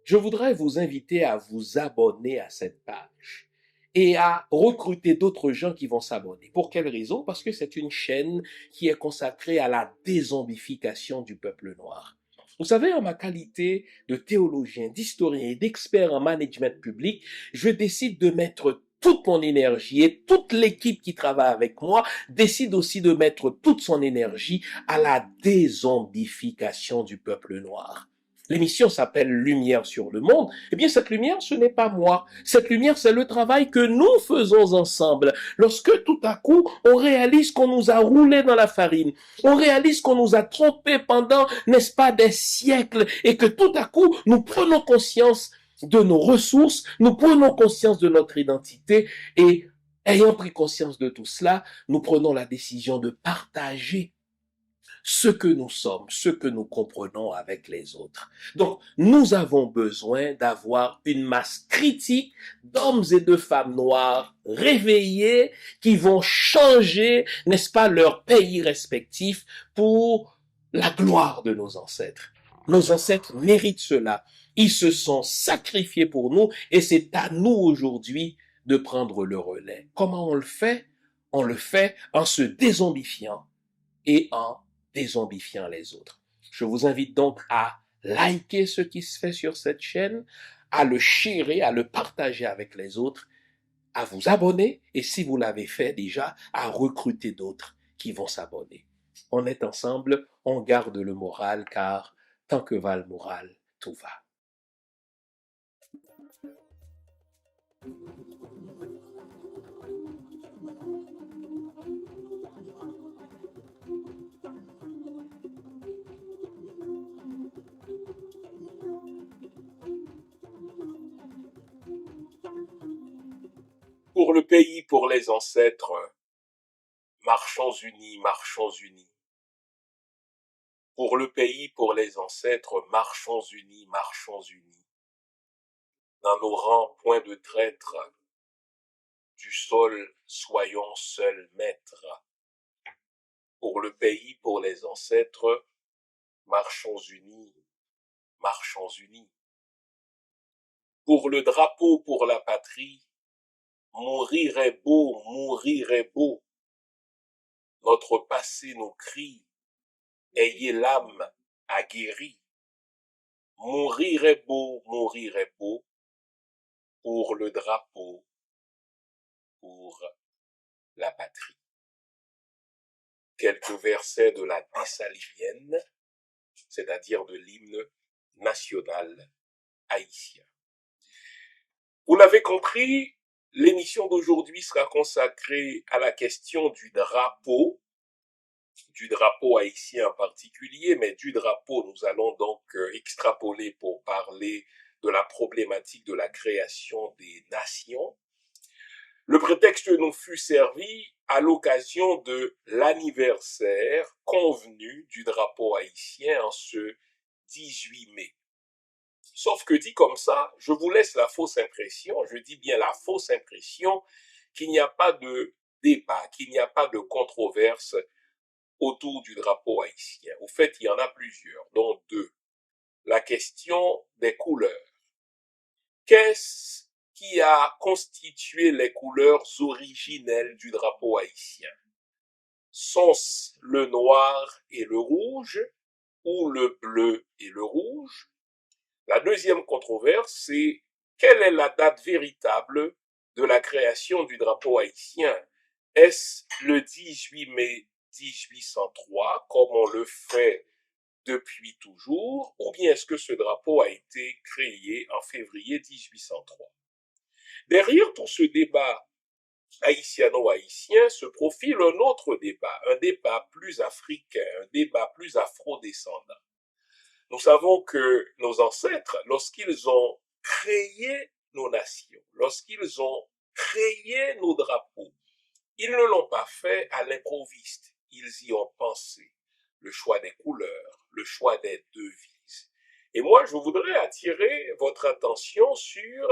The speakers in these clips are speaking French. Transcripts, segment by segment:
Je voudrais vous inviter à vous abonner à cette page et à recruter d'autres gens qui vont s'abonner. Pour quelle raison? Parce que c'est une chaîne qui est consacrée à la dézombification du peuple noir. Vous savez, en ma qualité de théologien, d'historien et d'expert en management public, je décide de mettre toute mon énergie et toute l'équipe qui travaille avec moi décide aussi de mettre toute son énergie à la dézombification du peuple noir. L'émission s'appelle Lumière sur le monde. Eh bien, cette lumière, ce n'est pas moi. Cette lumière, c'est le travail que nous faisons ensemble. Lorsque tout à coup, on réalise qu'on nous a roulé dans la farine, on réalise qu'on nous a trompés pendant, n'est-ce pas, des siècles, et que tout à coup, nous prenons conscience de nos ressources, nous prenons conscience de notre identité, et ayant pris conscience de tout cela, nous prenons la décision de partager ce que nous sommes, ce que nous comprenons avec les autres. Donc, nous avons besoin d'avoir une masse critique d'hommes et de femmes noirs réveillés qui vont changer, n'est-ce pas, leur pays respectif pour la gloire de nos ancêtres. Nos ancêtres méritent cela. Ils se sont sacrifiés pour nous et c'est à nous aujourd'hui de prendre le relais. Comment on le fait? On le fait en se dézombifiant et en dézombifiant les autres. Je vous invite donc à liker ce qui se fait sur cette chaîne, à le sharer, à le partager avec les autres, à vous abonner et si vous l'avez fait déjà, à recruter d'autres qui vont s'abonner. On est ensemble, on garde le moral car tant que va le moral, tout va. Pour le pays, pour les ancêtres, marchons unis, marchons unis. Pour le pays, pour les ancêtres, marchons unis, marchons unis. Dans nos rangs, point de traître, du sol, soyons seuls maîtres. Pour le pays, pour les ancêtres, marchons unis, marchons unis. Pour le drapeau, pour la patrie, mourir est beau, mourir est beau. Notre passé nous crie, ayez l'âme aguerrie. Mourir est beau, mourir est beau. Pour le drapeau, pour la patrie. Quelques versets de la Dessalinienne, c'est-à-dire de l'hymne national haïtien. Vous l'avez compris, l'émission d'aujourd'hui sera consacrée à la question du drapeau haïtien en particulier, mais du drapeau, nous allons donc extrapoler pour parler de la problématique de la création des nations. Le prétexte nous fut servi à l'occasion de l'anniversaire convenu du drapeau haïtien en ce 18 mai. Sauf que dit comme ça, je vous laisse la fausse impression, je dis bien la fausse impression, qu'il n'y a pas de débat, qu'il n'y a pas de controverse autour du drapeau haïtien. Au fait, il y en a plusieurs, dont deux. La question des couleurs. Qu'est-ce qui a constitué les couleurs originelles du drapeau haïtien? Sont-ce le noir et le rouge ou le bleu et le rouge? La deuxième controverse, c'est quelle est la date véritable de la création du drapeau haïtien? Est-ce le 18 mai 1803, comme on le fait depuis toujours, ou bien est-ce que ce drapeau a été créé en février 1803? Derrière tout ce débat haïtiano-haïtien se profile un autre débat, un débat plus africain, un débat plus afro-descendant. Nous savons que nos ancêtres, lorsqu'ils ont créé nos nations, lorsqu'ils ont créé nos drapeaux, ils ne l'ont pas fait à l'improviste, ils y ont pensé. Le choix des couleurs, le choix des devises. Et moi, je voudrais attirer votre attention sur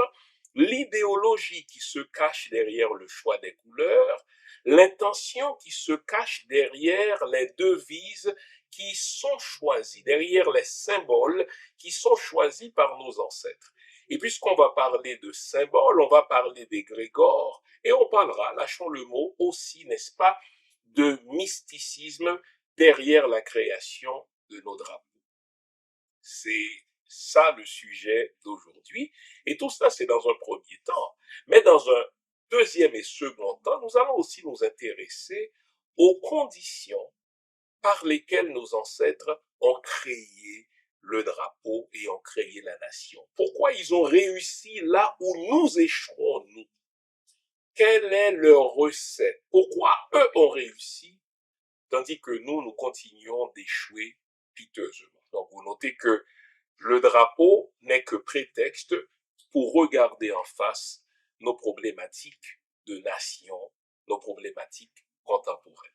l'idéologie qui se cache derrière le choix des couleurs, l'intention qui se cache derrière les devises qui sont choisies, derrière les symboles qui sont choisis par nos ancêtres. Et puisqu'on va parler de symboles, on va parler d'égrégores, et on parlera, lâchons le mot, aussi, n'est-ce pas, de mysticisme derrière la création de nos drapeaux. C'est ça le sujet d'aujourd'hui. Et tout ça, c'est dans un premier temps. Mais dans un deuxième et second temps, nous allons aussi nous intéresser aux conditions par lesquelles nos ancêtres ont créé le drapeau et ont créé la nation. Pourquoi ils ont réussi là où nous échouons, nous? Quelle est leur recette? Pourquoi eux ont réussi, tandis que nous continuons d'échouer piteusement? Donc, vous notez que le drapeau n'est que prétexte pour regarder en face nos problématiques de nation, nos problématiques contemporaines.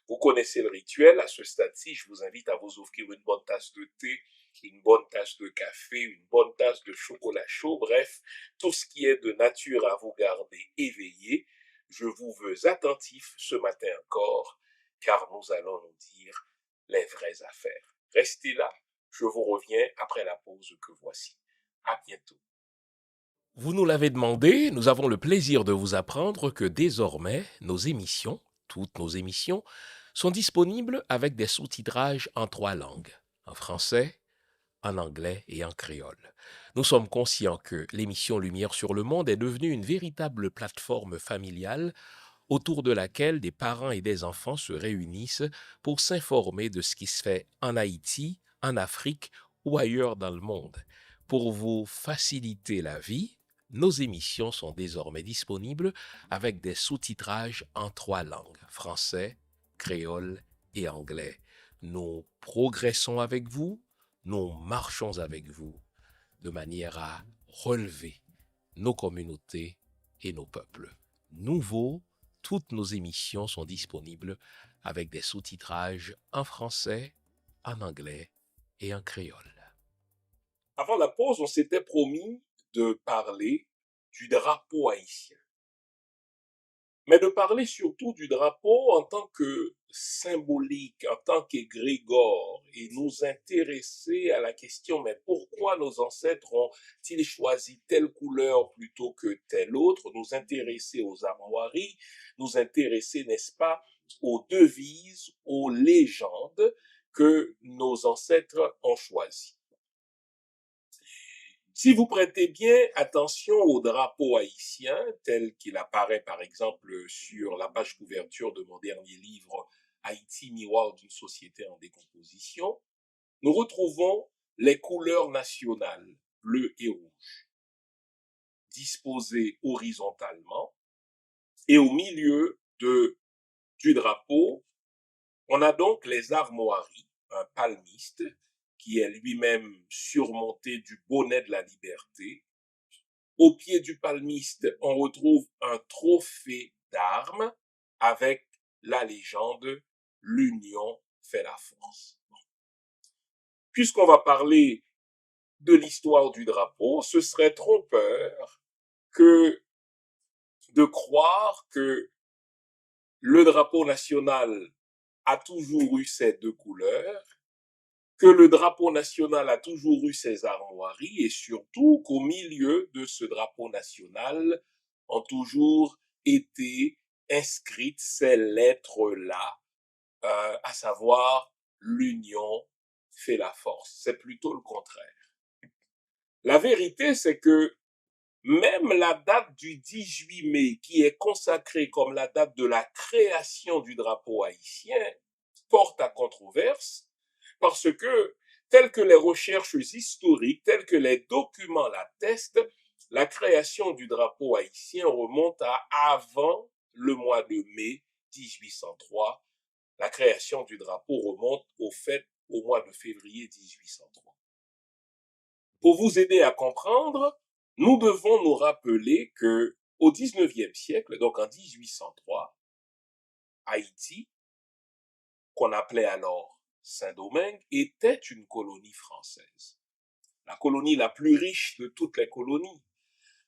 Vous connaissez le rituel. À ce stade-ci, je vous invite à vous offrir une bonne tasse de thé, une bonne tasse de café, une bonne tasse de chocolat chaud, bref, tout ce qui est de nature à vous garder éveillé. Je vous veux attentif ce matin encore, car nous allons nous dire les vraies affaires. Restez là, je vous reviens après la pause que voici. À bientôt. Vous nous l'avez demandé, nous avons le plaisir de vous apprendre que désormais, toutes nos émissions, sont disponibles avec des sous-titrages en 3 langues, en français, en anglais et en créole. Nous sommes conscients que l'émission Lumière sur le monde est devenue une véritable plateforme familiale autour de laquelle des parents et des enfants se réunissent pour s'informer de ce qui se fait en Haïti, en Afrique ou ailleurs dans le monde. Pour vous faciliter la vie, nos émissions sont désormais disponibles avec des sous-titrages en 3 langues, français, créole et anglais. Nous progressons avec vous, nous marchons avec vous, de manière à relever nos communautés et nos peuples. Nouveau, toutes nos émissions sont disponibles avec des sous-titrages en français, en anglais et en créole. Avant la pause, on s'était promis de parler du drapeau haïtien, mais de parler surtout du drapeau en tant que symbolique, en tant qu'égrégore, et nous intéresser à la question, mais pourquoi nos ancêtres ont-ils choisi telle couleur plutôt que telle autre, nous intéresser aux armoiries, nous intéresser, n'est-ce pas, aux devises, aux légendes que nos ancêtres ont choisies. Si vous prêtez bien attention au drapeau haïtien, tel qu'il apparaît par exemple sur la page couverture de mon dernier livre Haïti, miroir d'une société en décomposition, nous retrouvons les couleurs nationales, bleu et rouge, disposées horizontalement, et au milieu du drapeau, on a donc les armoiries, un palmiste, qui est lui-même surmonté du bonnet de la liberté. Au pied du palmiste, on retrouve un trophée d'armes avec la légende « L'union fait la force ». Puisqu'on va parler de l'histoire du drapeau, ce serait trompeur que de croire que le drapeau national a toujours eu ces 2 couleurs, que le drapeau national a toujours eu ses armoiries et surtout qu'au milieu de ce drapeau national ont toujours été inscrites ces lettres-là, à savoir l'union fait la force. C'est plutôt le contraire. La vérité, c'est que même la date du 18 mai, qui est consacrée comme la date de la création du drapeau haïtien, porte à controverse, parce que, telles que les recherches historiques, tels que les documents l'attestent, la création du drapeau haïtien remonte à avant le mois de mai 1803. La création du drapeau remonte au mois de février 1803. Pour vous aider à comprendre, nous devons nous rappeler que au 19e siècle, donc en 1803, Haïti, qu'on appelait alors Saint-Domingue était une colonie française. La colonie la plus riche de toutes les colonies.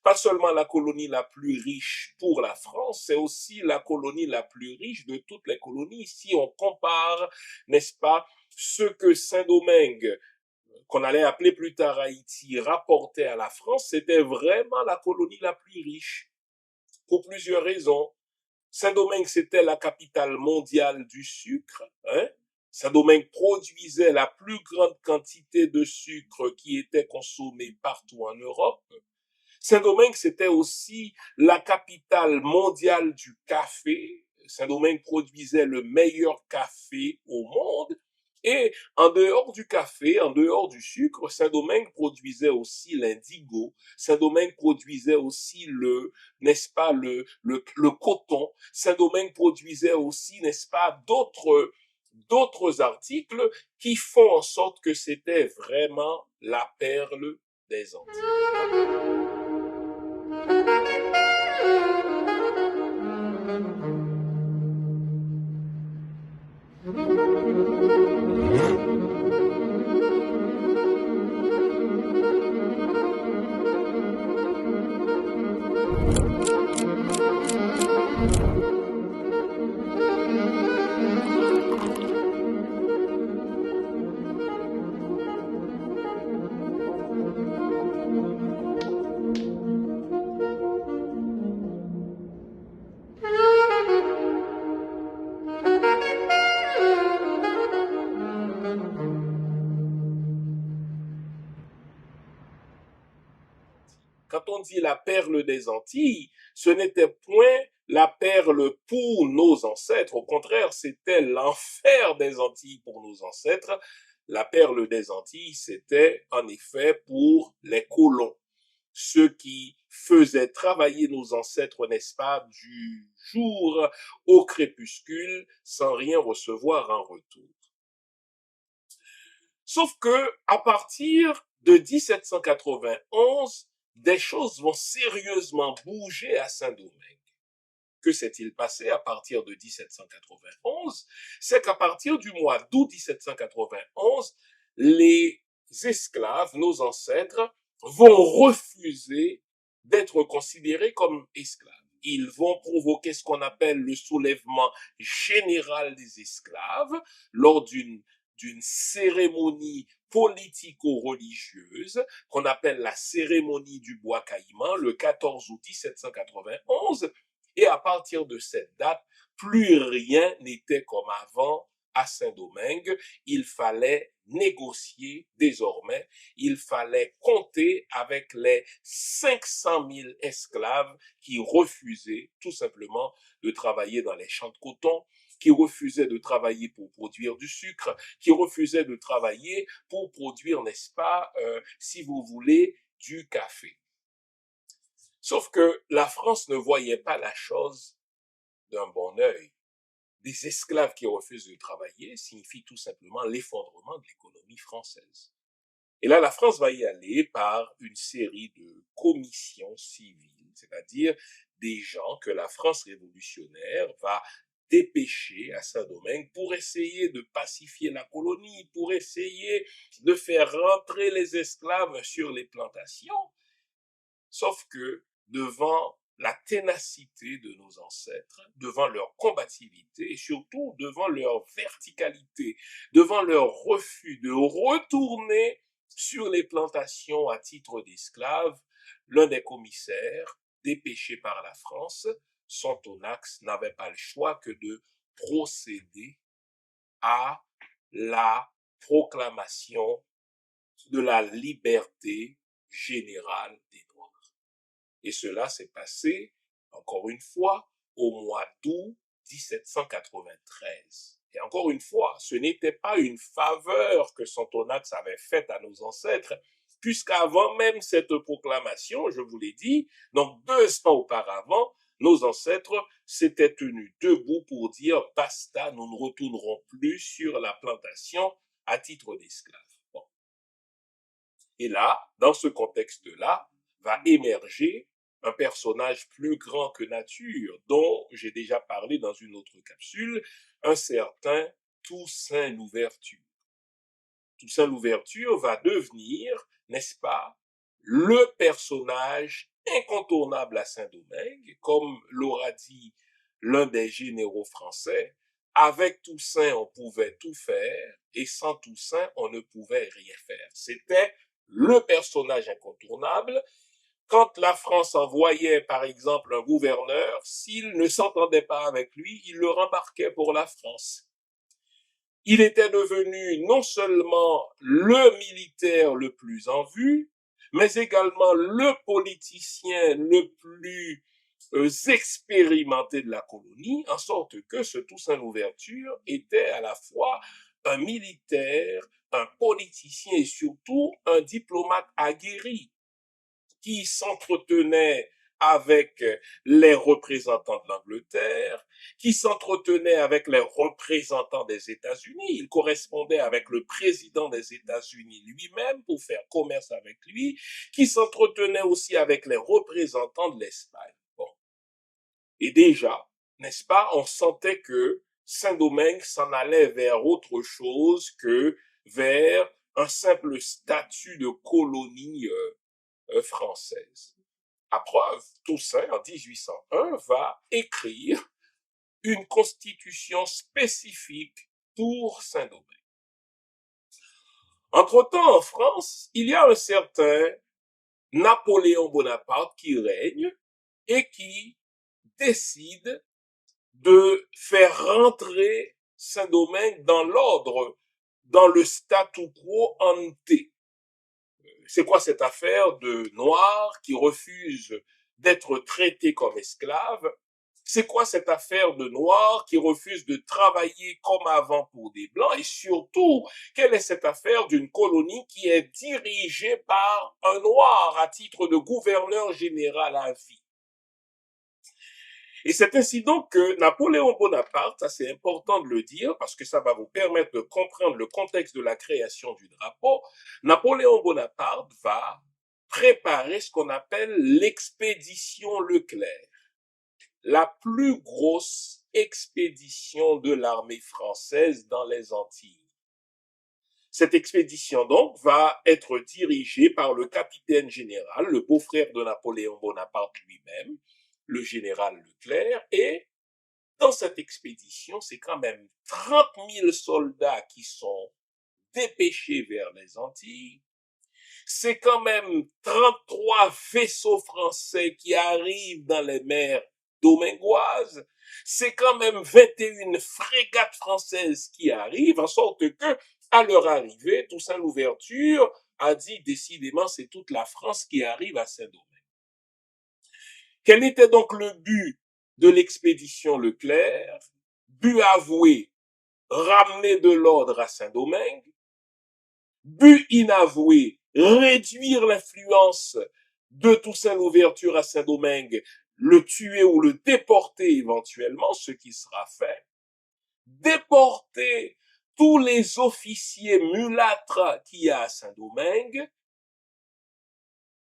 Pas seulement la colonie la plus riche pour la France, c'est aussi la colonie la plus riche de toutes les colonies. Si on compare, n'est-ce pas, ce que Saint-Domingue, qu'on allait appeler plus tard Haïti, rapportait à la France, c'était vraiment la colonie la plus riche. Pour plusieurs raisons. Saint-Domingue, c'était la capitale mondiale du sucre. Saint-Domingue produisait la plus grande quantité de sucre qui était consommée partout en Europe. Saint-Domingue, c'était aussi la capitale mondiale du café. Saint-Domingue produisait le meilleur café au monde. Et en dehors du café, en dehors du sucre, Saint-Domingue produisait aussi l'indigo. Saint-Domingue produisait aussi n'est-ce pas, le coton. Saint-Domingue produisait aussi, n'est-ce pas, d'autres articles qui font en sorte que c'était vraiment la perle des Antilles. Quand on dit la perle des Antilles, ce n'était point la perle pour nos ancêtres. Au contraire, c'était l'enfer des Antilles pour nos ancêtres. La perle des Antilles, c'était en effet pour les colons, ceux qui faisaient travailler nos ancêtres, n'est-ce pas, du jour au crépuscule, sans rien recevoir en retour. Sauf que, à partir de 1791, des choses vont sérieusement bouger à Saint-Domingue. Que s'est-il passé à partir de 1791? C'est qu'à partir du mois d'août 1791, les esclaves, nos ancêtres, vont refuser d'être considérés comme esclaves. Ils vont provoquer ce qu'on appelle le soulèvement général des esclaves lors d'une cérémonie politico-religieuse qu'on appelle la cérémonie du bois caïman le 14 août 1791. Et à partir de cette date, plus rien n'était comme avant à Saint-Domingue. Il fallait négocier désormais. Il fallait compter avec les 500 000 esclaves qui refusaient tout simplement de travailler dans les champs de coton, qui refusaient de travailler pour produire du sucre, qui refusaient de travailler pour produire, n'est-ce pas, si vous voulez, du café. Sauf que la France ne voyait pas la chose d'un bon œil. Des esclaves qui refusent de travailler signifie tout simplement l'effondrement de l'économie française. Et là, la France va y aller par une série de commissions civiles, c'est-à-dire des gens que la France révolutionnaire va dépêcher à Saint-Domingue pour essayer de pacifier la colonie, pour essayer de faire rentrer les esclaves sur les plantations. Sauf que devant la ténacité de nos ancêtres, devant leur combativité et surtout devant leur verticalité, devant leur refus de retourner sur les plantations à titre d'esclaves, l'un des commissaires, dépêché par la France, Sontonax, n'avait pas le choix que de procéder à la proclamation de la liberté générale des Noirs. Et cela s'est passé, encore une fois, au mois d'août 1793. Et encore une fois, ce n'était pas une faveur que Sontonax avait faite à nos ancêtres, puisqu'avant même cette proclamation, je vous l'ai dit, donc 200 auparavant, nos ancêtres s'étaient tenus debout pour dire « basta, nous ne retournerons plus sur la plantation à titre d'esclaves ». Bon. Et là, dans ce contexte-là, va émerger un personnage plus grand que nature, dont j'ai déjà parlé dans une autre capsule, un certain Toussaint Louverture. Toussaint Louverture va devenir, n'est-ce pas, le personnage incontournable à Saint-Domingue, comme l'aura dit l'un des généraux français. Avec Toussaint, on pouvait tout faire, et sans Toussaint, on ne pouvait rien faire. C'était le personnage incontournable. Quand la France envoyait, par exemple, un gouverneur, s'il ne s'entendait pas avec lui, il le rembarquait pour la France. Il était devenu non seulement le militaire le plus en vue, mais également le politicien le plus expérimenté de la colonie, en sorte que ce Toussaint Louverture était à la fois un militaire, un politicien et surtout un diplomate aguerri qui s'entretenait avec les représentants de l'Angleterre, qui s'entretenait avec les représentants des États-Unis. Il correspondait avec le président des États-Unis lui-même pour faire commerce avec lui, qui s'entretenait aussi avec les représentants de l'Espagne. Bon. Et déjà, n'est-ce pas, on sentait que Saint-Domingue s'en allait vers autre chose que vers un simple statut de colonie française. À preuve, Toussaint, en 1801, va écrire une constitution spécifique pour Saint-Domingue. Entre-temps, en France, il y a un certain Napoléon Bonaparte qui règne et qui décide de faire rentrer Saint-Domingue dans l'ordre, dans le statu quo ante. C'est quoi cette affaire de Noirs qui refusent d'être traités comme esclaves? C'est quoi cette affaire de Noirs qui refusent de travailler comme avant pour des Blancs? Et surtout, quelle est cette affaire d'une colonie qui est dirigée par un Noir à titre de gouverneur général à vie? Et c'est ainsi donc que Napoléon Bonaparte, ça c'est important de le dire parce que ça va vous permettre de comprendre le contexte de la création du drapeau, Napoléon Bonaparte va préparer ce qu'on appelle l'expédition Leclerc, la plus grosse expédition de l'armée française dans les Antilles. Cette expédition donc va être dirigée par le capitaine général, le beau-frère de Napoléon Bonaparte lui-même, le général Leclerc, et dans cette expédition, c'est quand même 30 000 soldats qui sont dépêchés vers les Antilles. C'est quand même 33 vaisseaux français qui arrivent dans les mers domingoises. C'est quand même 21 frégates françaises qui arrivent, en sorte que, à leur arrivée, Toussaint Louverture a dit décidément c'est toute la France qui arrive à Saint-Domingue. Quel était donc le but de l'expédition Leclerc? But avoué, ramener de l'ordre à Saint-Domingue. But inavoué, réduire l'influence de Toussaint Louverture à Saint-Domingue, le tuer ou le déporter éventuellement, ce qui sera fait. Déporter tous les officiers mulâtres qu'il y a à Saint-Domingue.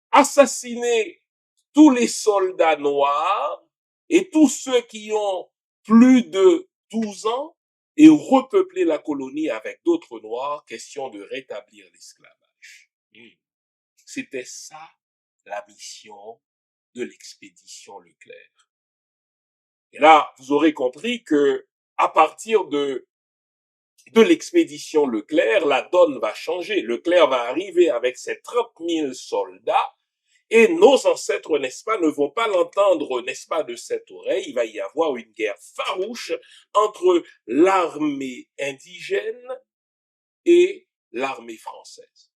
Assassiner tous les soldats noirs et tous ceux qui ont plus de 12 ans et repeupler la colonie avec d'autres noirs, question de rétablir l'esclavage. C'était ça la mission de l'expédition Leclerc. Et là, vous aurez compris que à partir de l'expédition Leclerc, la donne va changer. Leclerc va arriver avec ses 30 000 soldats. Et nos ancêtres, n'est-ce pas, ne vont pas l'entendre, n'est-ce pas, de cette oreille. Il va y avoir une guerre farouche entre l'armée indigène et l'armée française.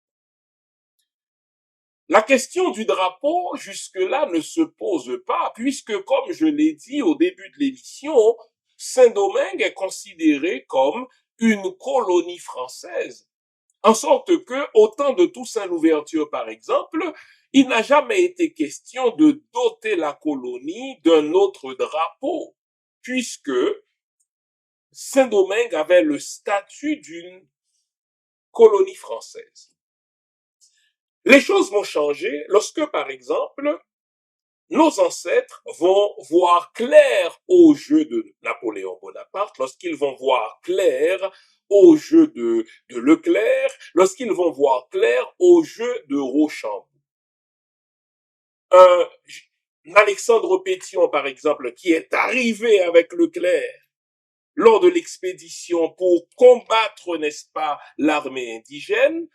La question du drapeau, jusque-là, ne se pose pas, puisque, comme je l'ai dit au début de l'émission, Saint-Domingue est considéré comme une colonie française. En sorte que, au temps de Toussaint Louverture, par exemple, il n'a jamais été question de doter la colonie d'un autre drapeau, puisque Saint-Domingue avait le statut d'une colonie française. Les choses vont changer lorsque, par exemple, nos ancêtres vont voir clair au jeu de Napoléon Bonaparte, lorsqu'ils vont voir clair au jeu de Leclerc, lorsqu'ils vont voir clair au jeu de Rochambeau. Un Alexandre Pétion, par exemple, qui est arrivé avec Leclerc lors de l'expédition pour combattre, n'est-ce pas, l'armée indigène,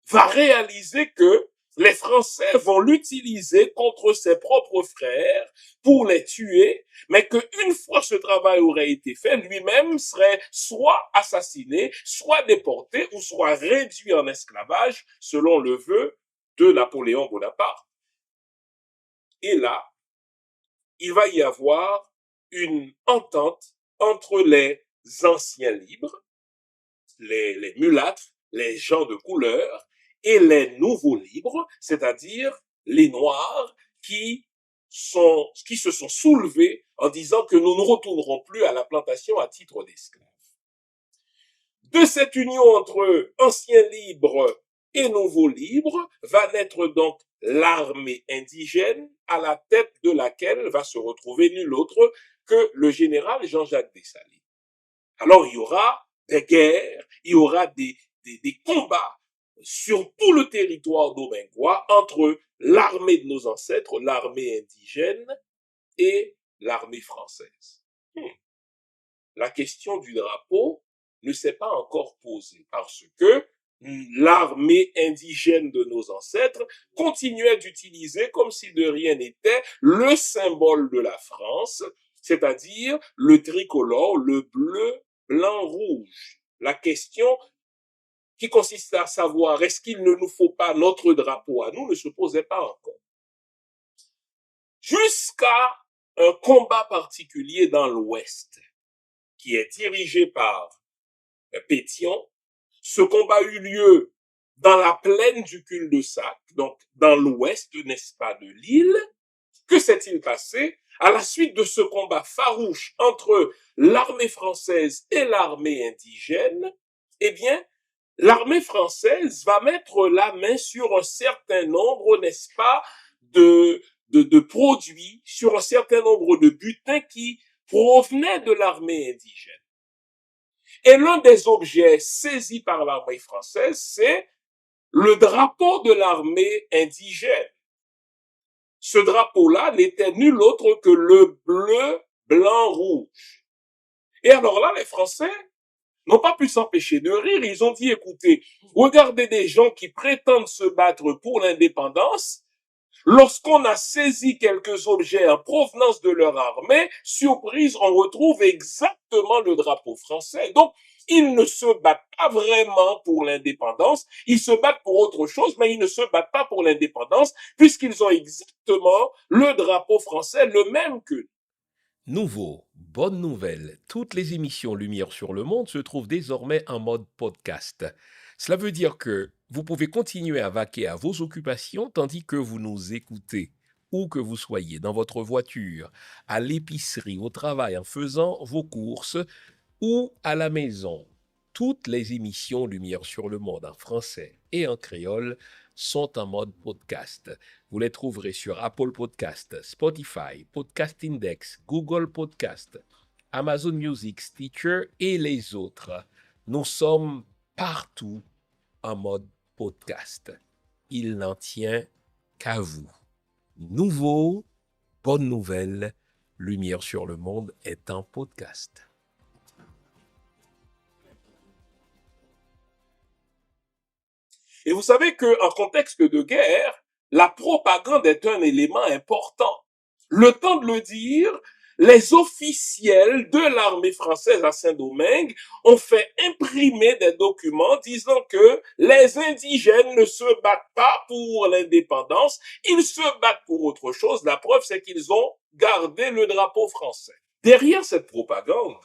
va réaliser que les Français vont l'utiliser contre ses propres frères pour les tuer, mais qu'une fois ce travail aurait été fait, lui-même serait soit assassiné, soit déporté, ou soit réduit en esclavage, selon le vœu de Napoléon Bonaparte. Et là, il va y avoir une entente entre les anciens libres, les mulâtres, les gens de couleur, et les nouveaux libres, c'est-à-dire les noirs qui se sont soulevés en disant que nous ne retournerons plus à la plantation à titre d'esclaves. De cette union entre anciens libres et nouveaux libres va naître donc l'armée indigène à la tête de laquelle va se retrouver nul autre que le général Jean-Jacques Dessalines. Alors il y aura des guerres, il y aura des combats sur tout le territoire domingois entre l'armée de nos ancêtres, l'armée indigène et l'armée française. La question du drapeau ne s'est pas encore posée parce que l'armée indigène de nos ancêtres continuait d'utiliser, comme si de rien n'était, le symbole de la France, c'est-à-dire le tricolore, le bleu, blanc, rouge. La question qui consiste à savoir est-ce qu'il ne nous faut pas notre drapeau à nous ne se posait pas encore. Jusqu'à un combat particulier dans l'Ouest, qui est dirigé par Pétion. Ce combat eut lieu dans la plaine du cul-de-sac, donc dans l'ouest, n'est-ce pas, de l'île. Que s'est-il passé? À la suite de ce combat farouche entre l'armée française et l'armée indigène, eh bien, l'armée française va mettre la main sur un certain nombre, n'est-ce pas, de produits, sur un certain nombre de butins qui provenaient de l'armée indigène. Et l'un des objets saisis par l'armée française, c'est le drapeau de l'armée indigène. Ce drapeau-là n'était nul autre que le bleu, blanc, rouge. Et alors là, les Français n'ont pas pu s'empêcher de rire. Ils ont dit, écoutez, regardez des gens qui prétendent se battre pour l'indépendance. Lorsqu'on a saisi quelques objets en provenance de leur armée, surprise, on retrouve exactement le drapeau français. Donc, ils ne se battent pas vraiment pour l'indépendance, ils se battent pour autre chose, mais ils ne se battent pas pour l'indépendance, puisqu'ils ont exactement le drapeau français, le même que nous. Nouveau, bonne nouvelle, toutes les émissions Lumière sur le monde se trouvent désormais en mode podcast. Cela veut dire que vous pouvez continuer à vaquer à vos occupations tandis que vous nous écoutez, où que vous soyez, dans votre voiture, à l'épicerie, au travail, en faisant vos courses ou à la maison. Toutes les émissions Lumière sur le monde en français et en créole sont en mode podcast. Vous les trouverez sur Apple Podcast, Spotify, Podcast Index, Google Podcast, Amazon Music, Stitcher et les autres. Nous sommes partout en mode podcast. Il n'en tient qu'à vous. Nouveau, bonne nouvelle, Lumière sur le monde est en podcast. Et vous savez qu'en contexte de guerre, la propagande est un élément important. Le temps de le dire, les officiels de l'armée française à Saint-Domingue ont fait imprimer des documents disant que les indigènes ne se battent pas pour l'indépendance, ils se battent pour autre chose. La preuve, c'est qu'ils ont gardé le drapeau français. Derrière cette propagande,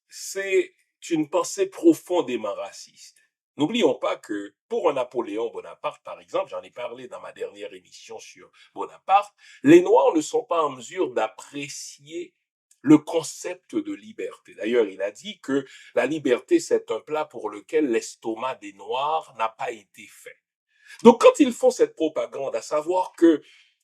c'est une pensée profondément raciste. N'oublions pas que pour un Napoléon Bonaparte, par exemple, j'en ai parlé dans ma dernière émission sur Bonaparte, les Noirs ne sont pas en mesure d'apprécier le concept de liberté. D'ailleurs, il a dit que la liberté, c'est un plat pour lequel l'estomac des Noirs n'a pas été fait. Donc, quand ils font cette propagande, à savoir que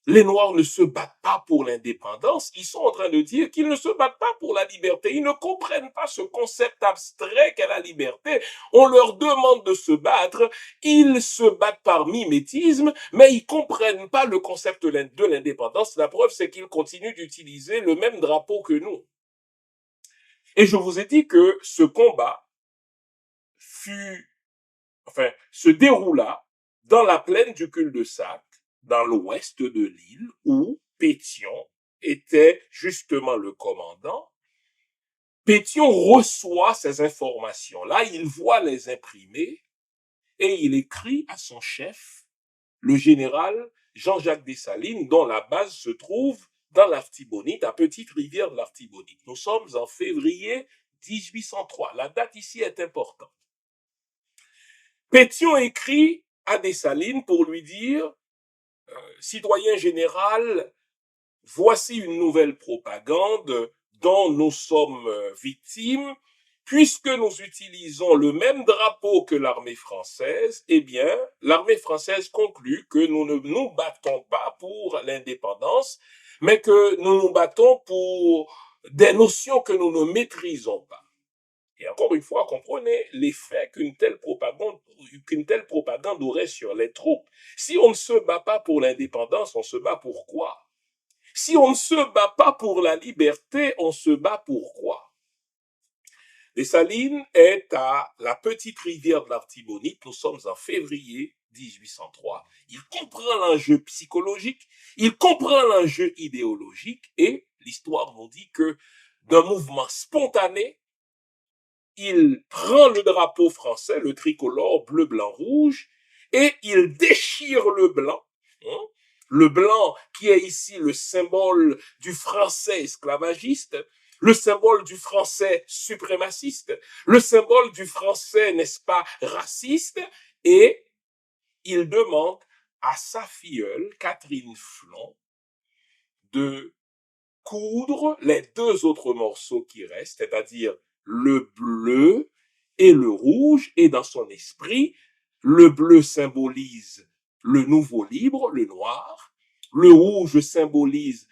les Noirs ne se battent pas pour l'indépendance, ils sont en train de dire qu'ils ne se battent pas pour la liberté. Ils ne comprennent pas ce concept abstrait qu'est la liberté. On leur demande de se battre, ils se battent par mimétisme, mais ils comprennent pas le concept de l'indépendance. La preuve, c'est qu'ils continuent d'utiliser le même drapeau que nous. Et je vous ai dit que ce combat se déroula dans la plaine du cul-de-sac, dans l'ouest de l'île, où Pétion était justement le commandant. Pétion reçoit ces informations-là, il voit les imprimer et il écrit à son chef, le général Jean-Jacques Dessalines, dont la base se trouve dans l'Artibonite, à Petite Rivière de l'Artibonite. Nous sommes en février 1803. La date ici est importante. Pétion écrit à Dessalines pour lui dire citoyen général, voici une nouvelle propagande dont nous sommes victimes. Puisque nous utilisons le même drapeau que l'armée française, eh bien, l'armée française conclut que nous ne nous battons pas pour l'indépendance, mais que nous nous battons pour des notions que nous ne maîtrisons pas. Et encore une fois, comprenez l'effet qu'une telle propagande aurait sur les troupes. Si on ne se bat pas pour l'indépendance, on se bat pour quoi? Si on ne se bat pas pour la liberté, on se bat pour quoi? Dessalines est à la petite rivière de l'Artibonite. Nous sommes en février 1803. Il comprend l'enjeu psychologique, il comprend l'enjeu idéologique et l'histoire nous dit que d'un mouvement spontané, il prend le drapeau français, le tricolore bleu, blanc, rouge, et il déchire le blanc qui est ici le symbole du français esclavagiste, le symbole du français suprémaciste, le symbole du français, n'est-ce pas, raciste, et il demande à sa filleule, Catherine Flon, de coudre les deux autres morceaux qui restent, c'est-à-dire le bleu et le rouge, et dans son esprit, le bleu symbolise le nouveau libre, le noir, le rouge symbolise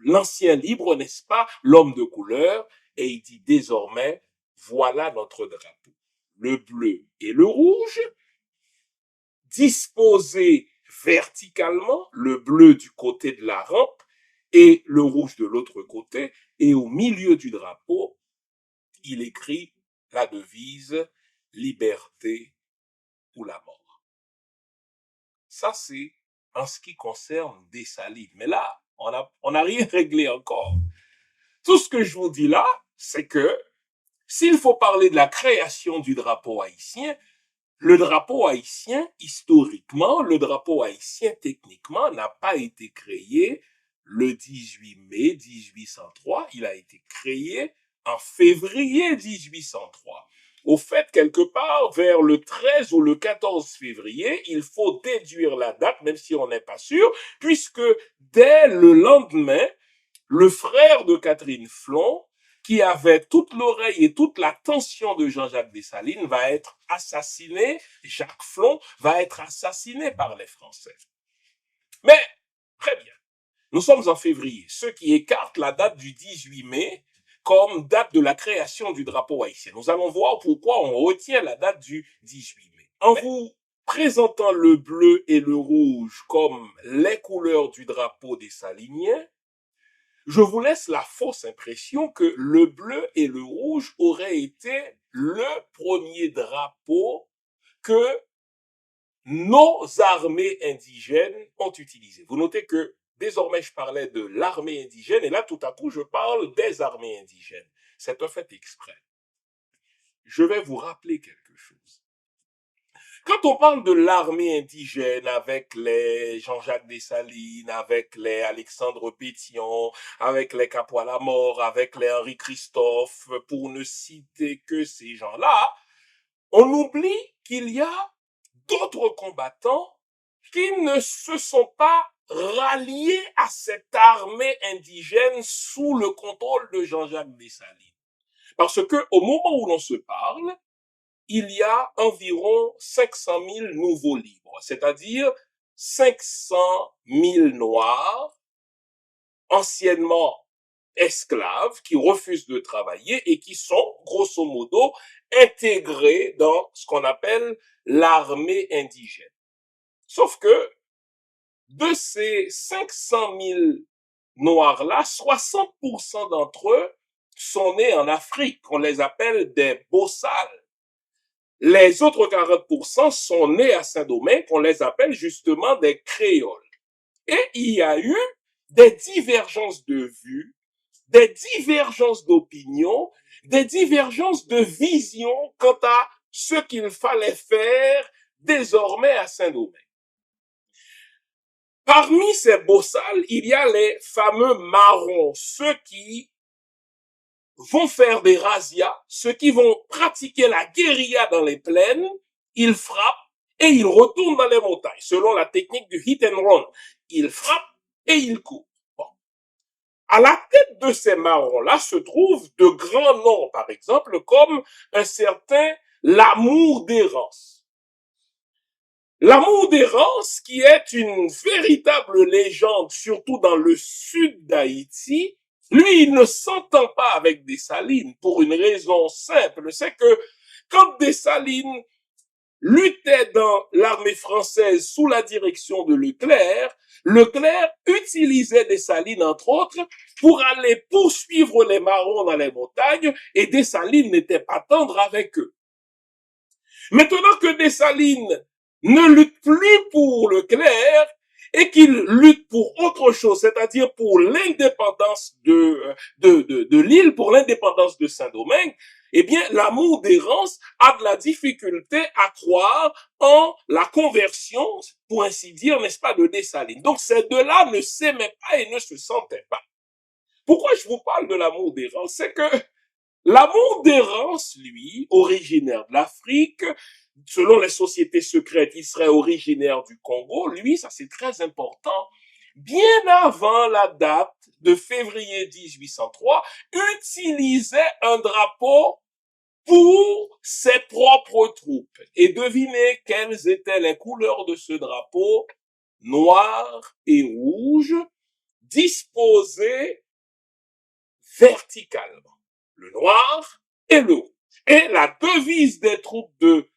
l'ancien libre, n'est-ce pas, l'homme de couleur, et il dit désormais, voilà notre drapeau. Le bleu et le rouge, disposés verticalement, le bleu du côté de la rampe et le rouge de l'autre côté, et au milieu du drapeau, il écrit la devise « Liberté ou la mort ». Ça, c'est en ce qui concerne Dessalines. Mais là, on n'a rien réglé encore. Tout ce que je vous dis là, c'est que s'il faut parler de la création du drapeau haïtien, le drapeau haïtien, historiquement, le drapeau haïtien, techniquement, n'a pas été créé le 18 mai 1803, il a été créé en février 1803. Au fait, quelque part, vers le 13 ou le 14 février, il faut déduire la date, même si on n'est pas sûr, puisque dès le lendemain, le frère de Catherine Flon, qui avait toute l'oreille et toute l'attention de Jean-Jacques Dessalines, va être assassiné, Jacques Flon va être assassiné par les Français. Mais, très bien, nous sommes en février, ce qui écarte la date du 18 mai comme date de la création du drapeau haïtien. Nous allons voir pourquoi on retient la date du 18 mai. En vous présentant le bleu et le rouge comme les couleurs du drapeau dessalinien, je vous laisse la fausse impression que le bleu et le rouge auraient été le premier drapeau que nos armées indigènes ont utilisé. Vous notez que désormais je parlais de l'armée indigène et là tout à coup je parle des armées indigènes. C'est un fait exprès. Je vais vous rappeler quelque chose. Quand on parle de l'armée indigène avec les Jean-Jacques Dessalines, avec les Alexandre Pétion, avec les Capois-la-Mort, avec les Henri Christophe, pour ne citer que ces gens-là, on oublie qu'il y a d'autres combattants qui ne se sont pas ralliés à cette armée indigène sous le contrôle de Jean-Jacques Dessalines. Parce que au moment où l'on se parle, il y a environ 500 000 nouveaux libres, c'est-à-dire 500 000 Noirs, anciennement esclaves, qui refusent de travailler et qui sont, grosso modo, intégrés dans ce qu'on appelle l'armée indigène. Sauf que de ces 500 000 Noirs-là, 60% d'entre eux sont nés en Afrique. On les appelle des bossales. Les autres 40% sont nés à Saint-Domingue. On les appelle justement des créoles. Et il y a eu des divergences de vues, des divergences d'opinion, des divergences de vision quant à ce qu'il fallait faire désormais à Saint-Domingue. Parmi ces bossales, il y a les fameux marrons, ceux qui vont faire des razzias, ceux qui vont pratiquer la guérilla dans les plaines, ils frappent et ils retournent dans les montagnes, selon la technique du hit and run. Ils frappent et ils courent. Bon. À la tête de ces marrons-là se trouvent de grands noms, par exemple, comme un certain L'Amour d'Hérence. L'Amour d'Hérence, qui est une véritable légende, surtout dans le sud d'Haïti, lui, il ne s'entend pas avec Dessalines pour une raison simple, c'est que quand Dessalines luttait dans l'armée française sous la direction de Leclerc, Leclerc utilisait Dessalines, entre autres, pour aller poursuivre les marrons dans les montagnes, et Dessalines n'était pas tendre avec eux. Maintenant que Dessalines ne lutte plus pour Leclerc et qu'il lutte pour autre chose, c'est-à-dire pour l'indépendance de l'île, pour l'indépendance de Saint-Domingue, eh bien, l'Amour d'Hérence a de la difficulté à croire en la conversion, pour ainsi dire, n'est-ce pas, de Dessalines. Donc, ces deux-là ne s'aimaient pas et ne se sentaient pas. Pourquoi je vous parle de l'Amour d'Hérence? C'est que l'Amour d'Hérence, lui, originaire de l'Afrique, selon les sociétés secrètes, il serait originaire du Congo. Lui, ça c'est très important, bien avant la date de février 1803, utilisait un drapeau pour ses propres troupes. Et devinez quelles étaient les couleurs de ce drapeau? Noir et rouge, disposés verticalement. Le noir et le rouge. Et la devise des troupes de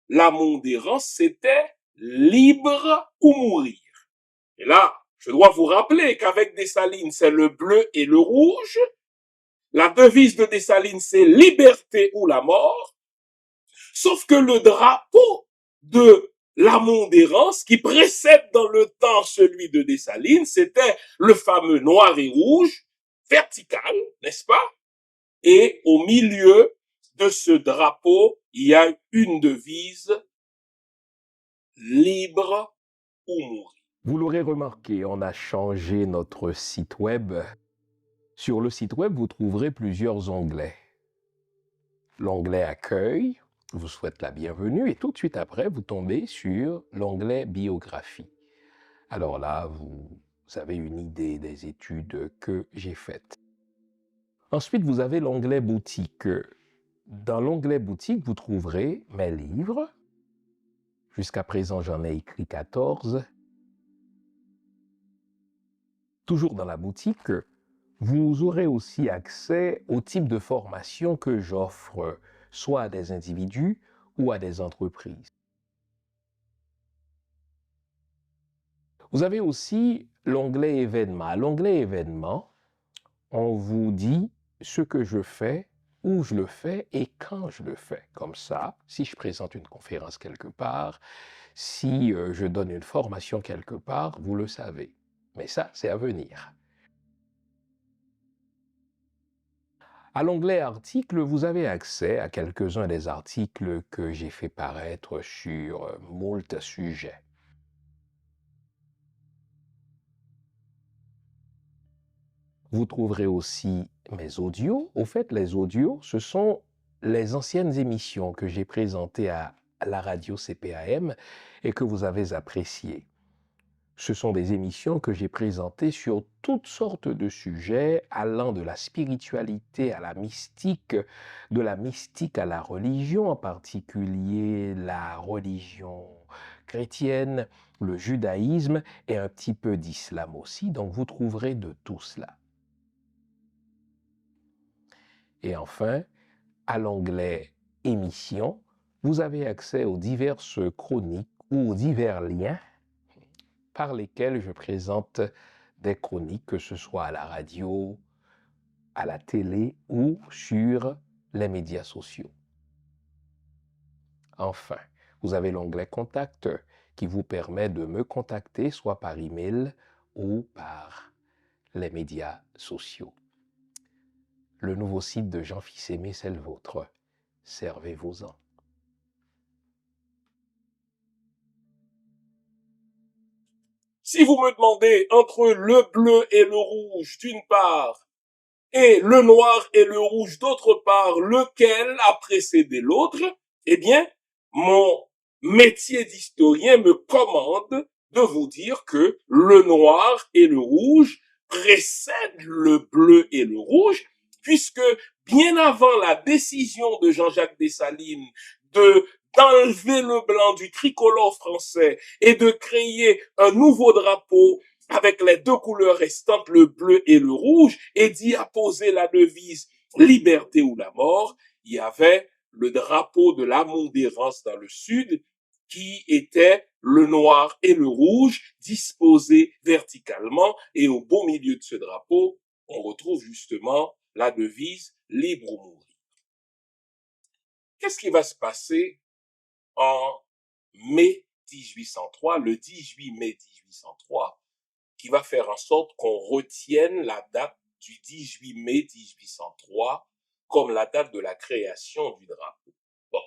l'Amour d'Hérence, c'était libre ou mourir. Et là, je dois vous rappeler qu'avec Dessalines, c'est le bleu et le rouge. La devise de Dessalines, c'est liberté ou la mort. Sauf que le drapeau de l'Amour d'Hérence, qui précède dans le temps celui de Dessalines, c'était le fameux noir et rouge, vertical, n'est-ce pas? Et au milieu de ce drapeau, il y a une devise, libre ou mourir. Vous l'aurez remarqué, on a changé notre site web. Sur le site web, vous trouverez plusieurs onglets. L'onglet Accueil vous souhaite la bienvenue et tout de suite après, vous tombez sur l'onglet Biographie. Alors là, vous avez une idée des études que j'ai faites. Ensuite, vous avez l'onglet Boutique. Dans l'onglet Boutique, vous trouverez mes livres. Jusqu'à présent, j'en ai écrit 14. Toujours dans la boutique, vous aurez aussi accès au type de formation que j'offre soit à des individus ou à des entreprises. Vous avez aussi l'onglet événements. À l'onglet événements, on vous dit ce que je fais, où je le fais et quand je le fais. Comme ça, si je présente une conférence quelque part, si je donne une formation quelque part, vous le savez. Mais ça, c'est à venir. À l'onglet articles, vous avez accès à quelques-uns des articles que j'ai fait paraître sur moult sujets. Vous trouverez aussi mes audios. Au fait, les audios, ce sont les anciennes émissions que j'ai présentées à la radio CPAM et que vous avez appréciées. Ce sont des émissions que j'ai présentées sur toutes sortes de sujets, allant de la spiritualité à la mystique, de la mystique à la religion, en particulier la religion chrétienne, le judaïsme et un petit peu d'islam aussi. Donc vous trouverez de tout cela. Et enfin, à l'onglet Émissions, vous avez accès aux diverses chroniques ou aux divers liens par lesquels je présente des chroniques, que ce soit à la radio, à la télé ou sur les médias sociaux. Enfin, vous avez l'onglet Contact qui vous permet de me contacter soit par email ou par les médias sociaux. Le nouveau site de Jean Fils-Aimé, c'est le vôtre. Servez-vous-en. Si vous me demandez entre le bleu et le rouge d'une part et le noir et le rouge d'autre part, lequel a précédé l'autre, eh bien, mon métier d'historien me commande de vous dire que le noir et le rouge précèdent le bleu et le rouge, puisque bien avant la décision de Jean-Jacques Dessalines d'enlever le blanc du tricolore français et de créer un nouveau drapeau avec les deux couleurs restantes, le bleu et le rouge, et d'y apposer la devise liberté ou la mort, il y avait le drapeau de l'amour d'errance dans le sud, qui était le noir et le rouge disposés verticalement, et au beau milieu de ce drapeau, on retrouve justement la devise libre ou mourir. Qu'est-ce qui va se passer en mai 1803, le 18 mai 1803, qui va faire en sorte qu'on retienne la date du 18 mai 1803 comme la date de la création du drapeau. Bon.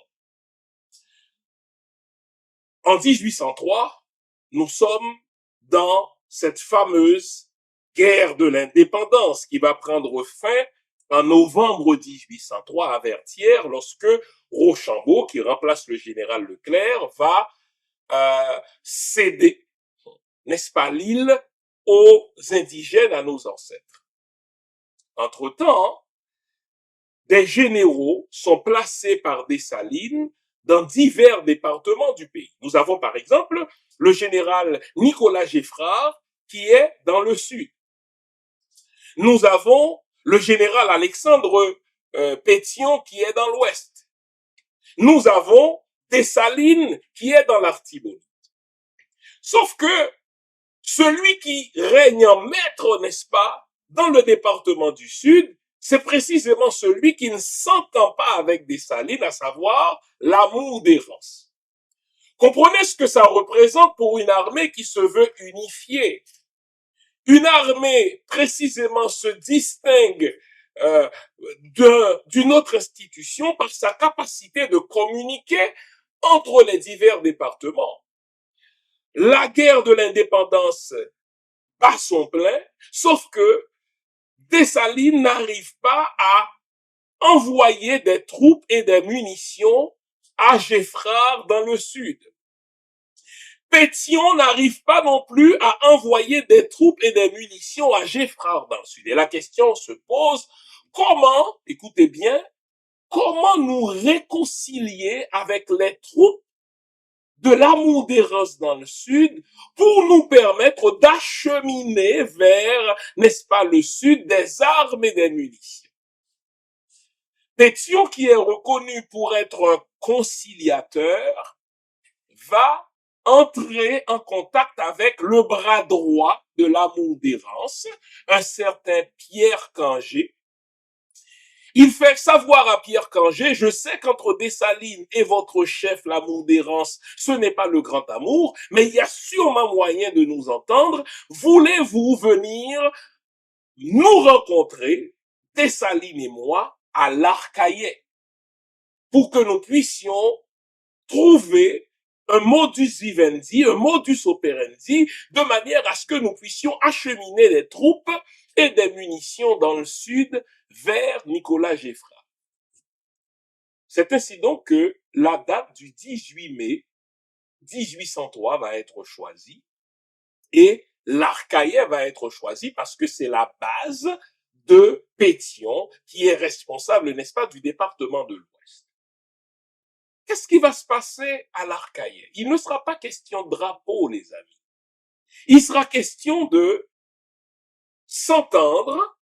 En 1803, nous sommes dans cette fameuse guerre de l'indépendance qui va prendre fin en novembre 1803 à Vertières, lorsque Rochambeau, qui remplace le général Leclerc, va céder, n'est-ce pas, l'île aux indigènes, à nos ancêtres. Entre-temps, des généraux sont placés par Dessalines dans divers départements du pays. Nous avons par exemple le général Nicolas Geffrard qui est dans le sud. Nous avons le général Alexandre Pétion qui est dans l'ouest. Nous avons Dessalines qui est dans l'Artibonite. Sauf que celui qui règne en maître, n'est-ce pas, dans le département du Sud, c'est précisément celui qui ne s'entend pas avec Dessalines, à savoir l'amour d'errance. Comprenez ce que ça représente pour une armée qui se veut unifiée. Une armée, précisément, se distingue d'une autre institution par sa capacité de communiquer entre les divers départements. La guerre de l'indépendance bat son plein, sauf que Dessalines n'arrive pas à envoyer des troupes et des munitions à Geffrard dans le sud. Pétion n'arrive pas non plus à envoyer des troupes et des munitions à Geffrard dans le sud. Et la question se pose, comment, écoutez bien, comment nous réconcilier avec les troupes de l'amour d'errance dans le sud pour nous permettre d'acheminer vers, n'est-ce pas, le sud des armes et des munitions. Pétion, qui est reconnu pour être un conciliateur, va entrer en contact avec le bras droit de l'amour d'errance, un certain Pierre Kangé. Il fait savoir à Pierre Kangé, je sais qu'entre Dessalines et votre chef, l'amour d'errance, ce n'est pas le grand amour, mais il y a sûrement moyen de nous entendre. Voulez-vous venir nous rencontrer, Dessalines et moi, à l'Arcaillet, pour que nous puissions trouver un modus vivendi, un modus operandi, de manière à ce que nous puissions acheminer des troupes et des munitions dans le sud vers Nicolas Geffrard. C'est ainsi donc que la date du 18 mai 1803 va être choisie et l'Arcaillet va être choisi parce que c'est la base de Pétion qui est responsable, n'est-ce pas, du département de l'Ouest. qu'est-ce qui va se passer à l'Arcaïen? Il ne sera pas question de drapeau, les amis. Il sera question de s'entendre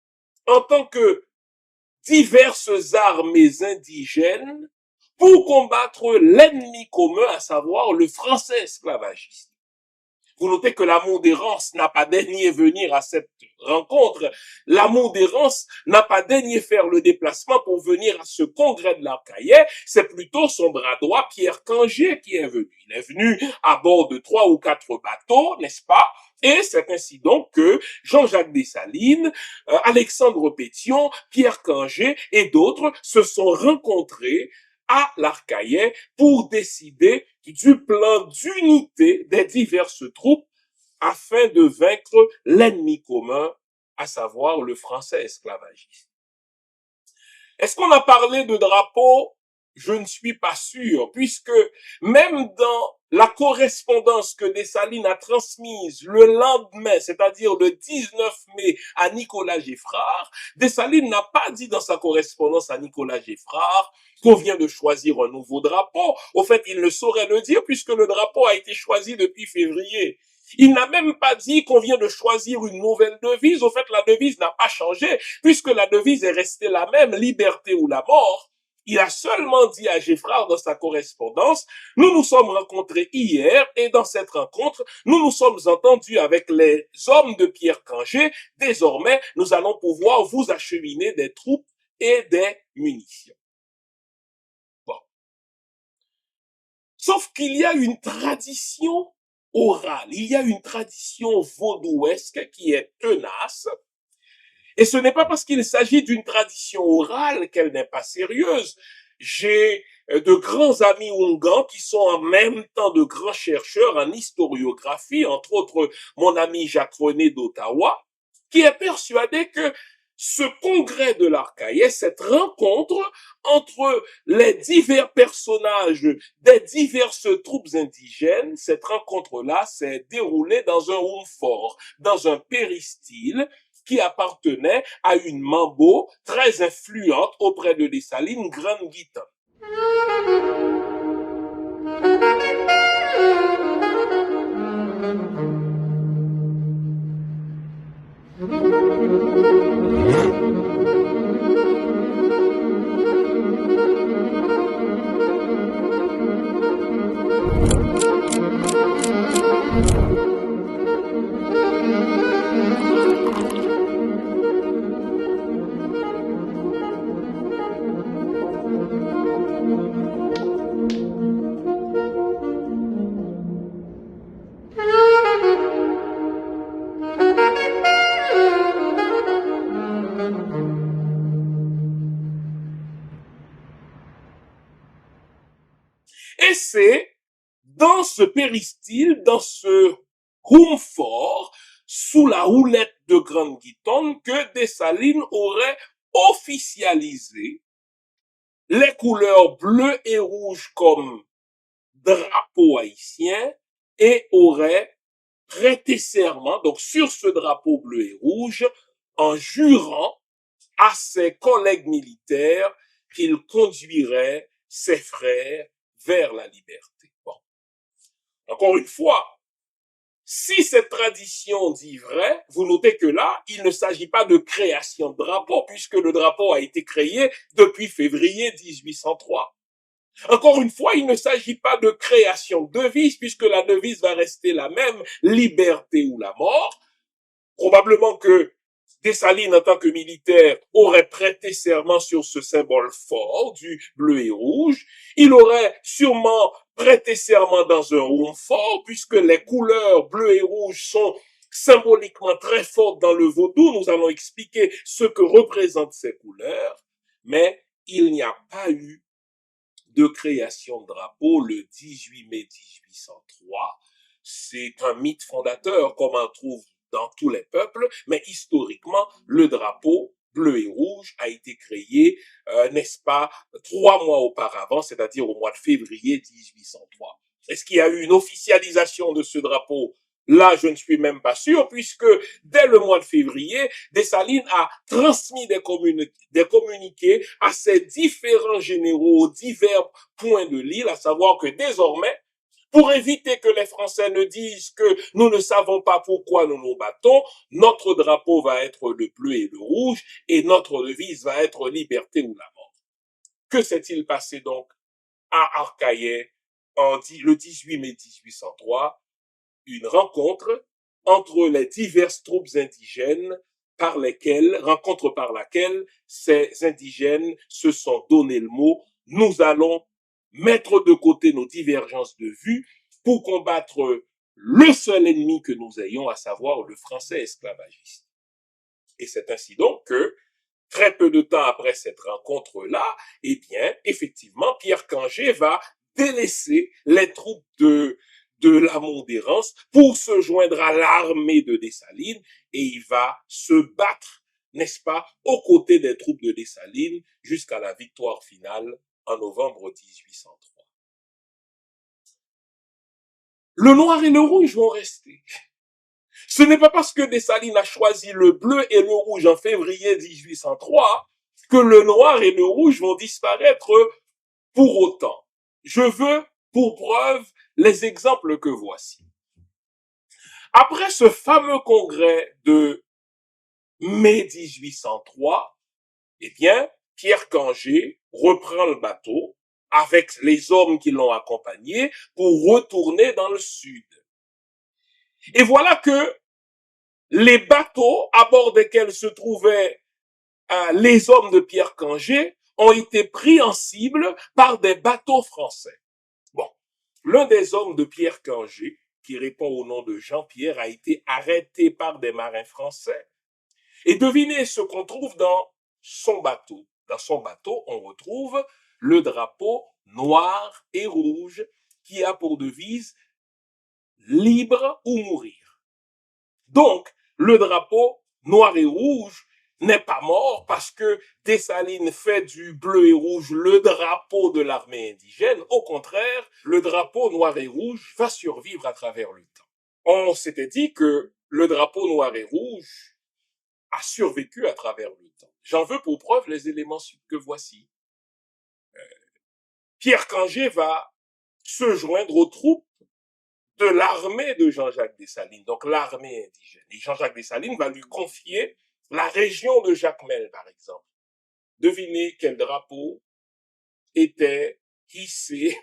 en tant que diverses armées indigènes pour combattre l'ennemi commun, à savoir le français esclavagiste. Vous notez que l'amour d'errance n'a pas daigné venir à cette rencontre. L'amour d'errance n'a pas daigné faire le déplacement pour venir à ce congrès de l'Arcaïen. C'est plutôt son bras droit, Pierre Cangé, qui est venu. Il est venu à bord de 3 ou 4 bateaux, n'est-ce pas? Et c'est ainsi donc que Jean-Jacques Dessalines, Alexandre Pétion, Pierre Cangé et d'autres se sont rencontrés à l'Arcaïen pour décider du plan d'unité des diverses troupes afin de vaincre l'ennemi commun, à savoir le français esclavagiste. Est-ce qu'on a parlé de drapeau? Je ne suis pas sûr, puisque même dans la correspondance que Dessalines a transmise le lendemain, c'est-à-dire le 19 mai à Nicolas Geffrard, Dessalines n'a pas dit dans sa correspondance à Nicolas Geffrard qu'on vient de choisir un nouveau drapeau. Au fait, il ne saurait le dire puisque le drapeau a été choisi depuis février. Il n'a même pas dit qu'on vient de choisir une nouvelle devise. Au fait, la devise n'a pas changé puisque la devise est restée la même, liberté ou la mort. Il a seulement dit à Geffrard dans sa correspondance, nous nous sommes rencontrés hier et dans cette rencontre, nous nous sommes entendus avec les hommes de Pierre Cangé. Désormais, nous allons pouvoir vous acheminer des troupes et des munitions. Bon. Sauf qu'il y a une tradition orale, il y a une tradition vaudouesque qui est tenace. Et ce n'est pas parce qu'il s'agit d'une tradition orale qu'elle n'est pas sérieuse. J'ai de grands amis oungans qui sont en même temps de grands chercheurs en historiographie, entre autres mon ami Jacques René d'Ottawa, qui est persuadé que ce congrès de l'Arcaïen, cette rencontre entre les divers personnages des diverses troupes indigènes, cette rencontre-là s'est déroulée dans un fort, dans un péristyle, qui appartenait à une mambo très influente auprès de Dessalines, Grande Guitane. Et c'est dans ce péristyle, dans ce fort, sous la houlette de Grande Guitane, que Dessalines aurait officialisé les couleurs bleu et rouge comme drapeau haïtien et aurait prêté serment, donc sur ce drapeau bleu et rouge, en jurant à ses collègues militaires qu'il conduirait ses frères vers la liberté. Bon. Encore une fois, si cette tradition dit vrai, vous notez que là, il ne s'agit pas de création de drapeau, puisque le drapeau a été créé depuis février 1803. Encore une fois, il ne s'agit pas de création de devise, puisque la devise va rester la même, liberté ou la mort. Probablement que Dessalines, en tant que militaire, aurait prêté serment sur ce symbole fort du bleu et rouge. Il aurait sûrement prêté serment dans un fort, puisque les couleurs bleu et rouge sont symboliquement très fortes dans le vaudou. Nous allons expliquer ce que représentent ces couleurs, mais il n'y a pas eu de création de drapeau le 18 mai 1803. C'est un mythe fondateur, comme on trouve dans tous les peuples, mais historiquement, le drapeau bleu et rouge a été créé, n'est-ce pas, 3 mois auparavant, c'est-à-dire au mois de février 1803. Est-ce qu'il y a eu une officialisation de ce drapeau Là, je ne suis même pas sûr, puisque dès le mois de février, Dessalines a transmis des communiqués à ses différents généraux aux divers points de l'île, à savoir que désormais, pour éviter que les Français ne disent que nous ne savons pas pourquoi nous nous battons, notre drapeau va être le bleu et le rouge, et notre devise va être liberté ou la mort. Que s'est-il passé donc à Arcahaie le 18 mai 1803? Une rencontre entre les diverses troupes indigènes rencontre par laquelle ces indigènes se sont donné le mot: nous allons mettre de côté nos divergences de vues pour combattre le seul ennemi que nous ayons, à savoir le français esclavagiste. Et c'est ainsi donc que, très peu de temps après cette rencontre-là, eh bien, effectivement, Pierre Kangé va délaisser les troupes de la Montdérance pour se joindre à l'armée de Dessalines, et il va se battre, n'est-ce pas, aux côtés des troupes de Dessalines jusqu'à la victoire finale en novembre 1803. Le noir et le rouge vont rester. Ce n'est pas parce que Dessalines a choisi le bleu et le rouge en février 1803 que le noir et le rouge vont disparaître pour autant. Je veux, pour preuve, les exemples que voici. Après ce fameux congrès de mai 1803, eh bien, Pierre Kangé reprend le bateau avec les hommes qui l'ont accompagné pour retourner dans le sud. Et voilà que les bateaux à bord desquels se trouvaient les hommes de Pierre Kangé ont été pris en cible par des bateaux français. Bon, l'un des hommes de Pierre Kangé, qui répond au nom de Jean-Pierre, a été arrêté par des marins français. Et devinez ce qu'on trouve dans son bateau. Dans son bateau, on retrouve le drapeau noir et rouge qui a pour devise « Libre ou mourir ». Donc, le drapeau noir et rouge n'est pas mort parce que Dessalines fait du bleu et rouge le drapeau de l'armée indigène. Au contraire, le drapeau noir et rouge va survivre à travers le temps. On s'était dit que le drapeau noir et rouge a survécu à travers le temps. J'en veux pour preuve les éléments que voici. Pierre Kangé va se joindre aux troupes de l'armée de Jean-Jacques Dessalines, donc l'armée indigène. Et Jean-Jacques Dessalines va lui confier la région de Jacmel, par exemple. Devinez quel drapeau était hissé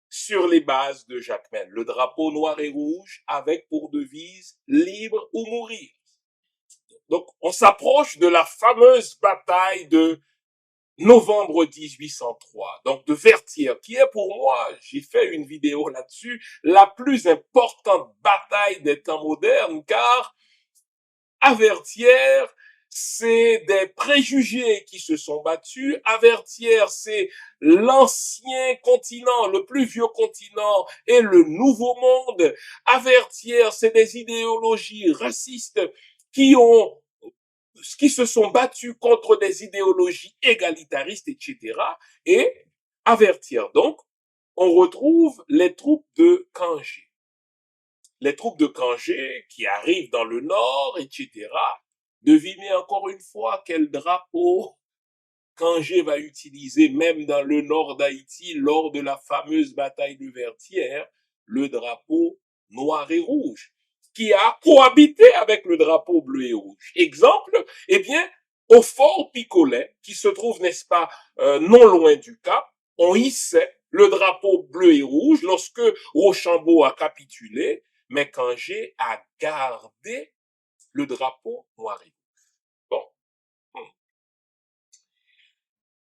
sur les bases de Jacmel. Le drapeau noir et rouge avec pour devise « Libre ou mourir ». Donc, on s'approche de la fameuse bataille de novembre 1803, donc de Vertières, qui est pour moi, j'ai fait une vidéo là-dessus, la plus importante bataille des temps modernes, car à Vertières, c'est des préjugés qui se sont battus. À Vertières, c'est l'ancien continent, le plus vieux continent et le nouveau monde. À Vertières, c'est des idéologies racistes qui se sont battus contre des idéologies égalitaristes, etc. Et à Vertières, donc, on retrouve les troupes de Kangé. Les troupes de Kangé qui arrivent dans le nord, etc. Devinez encore une fois quel drapeau Kangé va utiliser même dans le nord d'Haïti lors de la fameuse bataille de Vertières, le drapeau noir et rouge, qui a cohabité avec le drapeau bleu et rouge. Exemple, eh bien, au fort Picolet, qui se trouve, n'est-ce pas, non loin du Cap, on hissait le drapeau bleu et rouge lorsque Rochambeau a capitulé, mais Kangé a gardé le drapeau noir et rouge. Bon.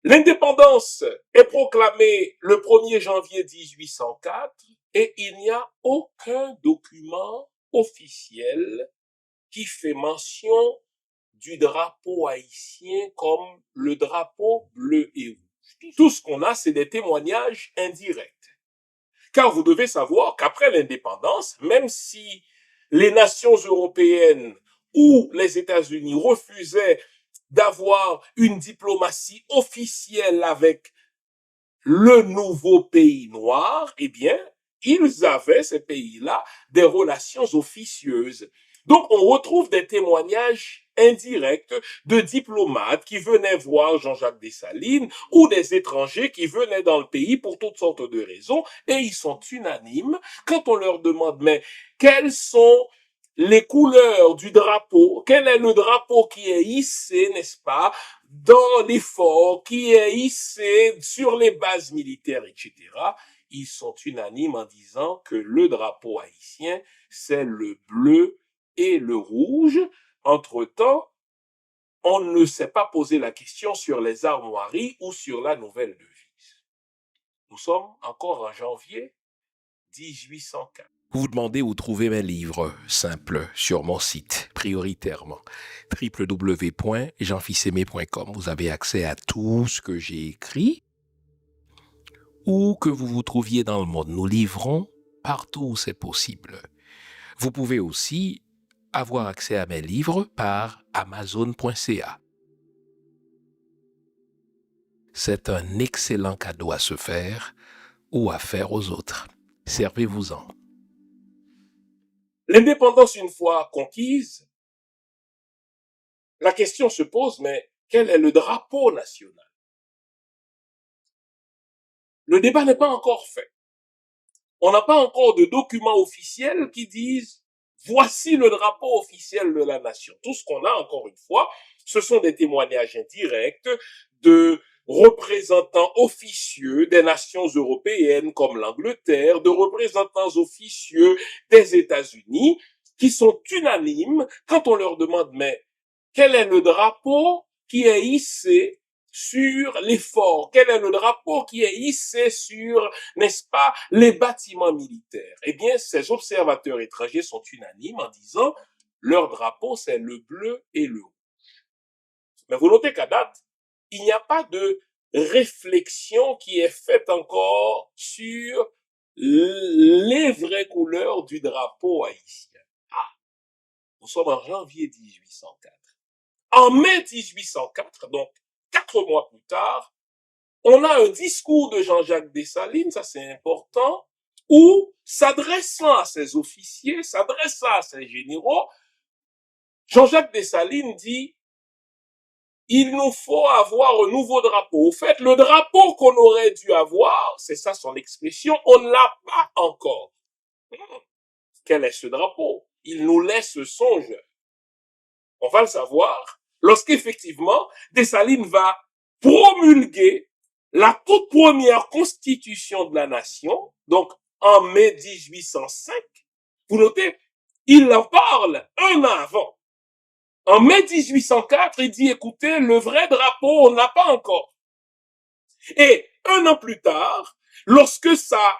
L'indépendance est proclamée le 1er janvier 1804 et il n'y a aucun document officiel qui fait mention du drapeau haïtien comme le drapeau bleu et rouge. Tout ce qu'on a, c'est des témoignages indirects. Car vous devez savoir qu'après l'indépendance, même si les nations européennes ou les États-Unis refusaient d'avoir une diplomatie officielle avec le nouveau pays noir, eh bien, ils avaient, ces pays-là, des relations officieuses. Donc, on retrouve des témoignages indirects de diplomates qui venaient voir Jean-Jacques Dessalines ou des étrangers qui venaient dans le pays pour toutes sortes de raisons et ils sont unanimes quand on leur demande mais quelles sont les couleurs du drapeau, quel est le drapeau qui est hissé, n'est-ce pas, dans les forts, qui est hissé sur les bases militaires, etc. Ils sont unanimes en disant que le drapeau haïtien, c'est le bleu et le rouge. Entre-temps, on ne s'est pas posé la question sur les armoiries ou sur la nouvelle devise. Nous sommes encore en janvier 1804. Vous vous demandez où trouver mes livres? Simple, sur mon site, prioritairement, www.jeanfils-aimé.com. Vous avez accès à tout ce que j'ai écrit. Où que vous vous trouviez dans le monde, nous livrons partout où c'est possible. Vous pouvez aussi avoir accès à mes livres par amazon.ca. C'est un excellent cadeau à se faire ou à faire aux autres. Servez-vous-en. L'indépendance une fois conquise, la question se pose, mais quel est le drapeau national? Le débat n'est pas encore fait. On n'a pas encore de documents officiels qui disent voici le drapeau officiel de la nation. Tout ce qu'on a, encore une fois, ce sont des témoignages indirects de représentants officieux des nations européennes comme l'Angleterre, de représentants officieux des États-Unis qui sont unanimes quand on leur demande mais quel est le drapeau qui est hissé sur les forts? Quel est le drapeau qui est hissé sur, n'est-ce pas, les bâtiments militaires? Eh bien, ces observateurs étrangers sont unanimes en disant leur drapeau, c'est le bleu et le rouge. Mais vous notez qu'à date, il n'y a pas de réflexion qui est faite encore sur les vraies couleurs du drapeau haïtien. Ah, nous sommes en janvier 1804. En mai 1804, donc 4 mois plus tard, on a un discours de Jean-Jacques Dessalines, ça c'est important, où, s'adressant à ses officiers, s'adressant à ses généraux, Jean-Jacques Dessalines dit il nous faut avoir un nouveau drapeau. Au fait, le drapeau qu'on aurait dû avoir, c'est ça son expression, on ne l'a pas encore. Quel est ce drapeau? Il nous laisse songeur. On va le savoir lorsqu'effectivement Dessalines va promulguer la toute première constitution de la nation, donc en mai 1805. Vous notez, il en parle un an avant. En mai 1804, il dit, écoutez, le vrai drapeau, on ne l'a pas encore. Et un an plus tard, lorsque sa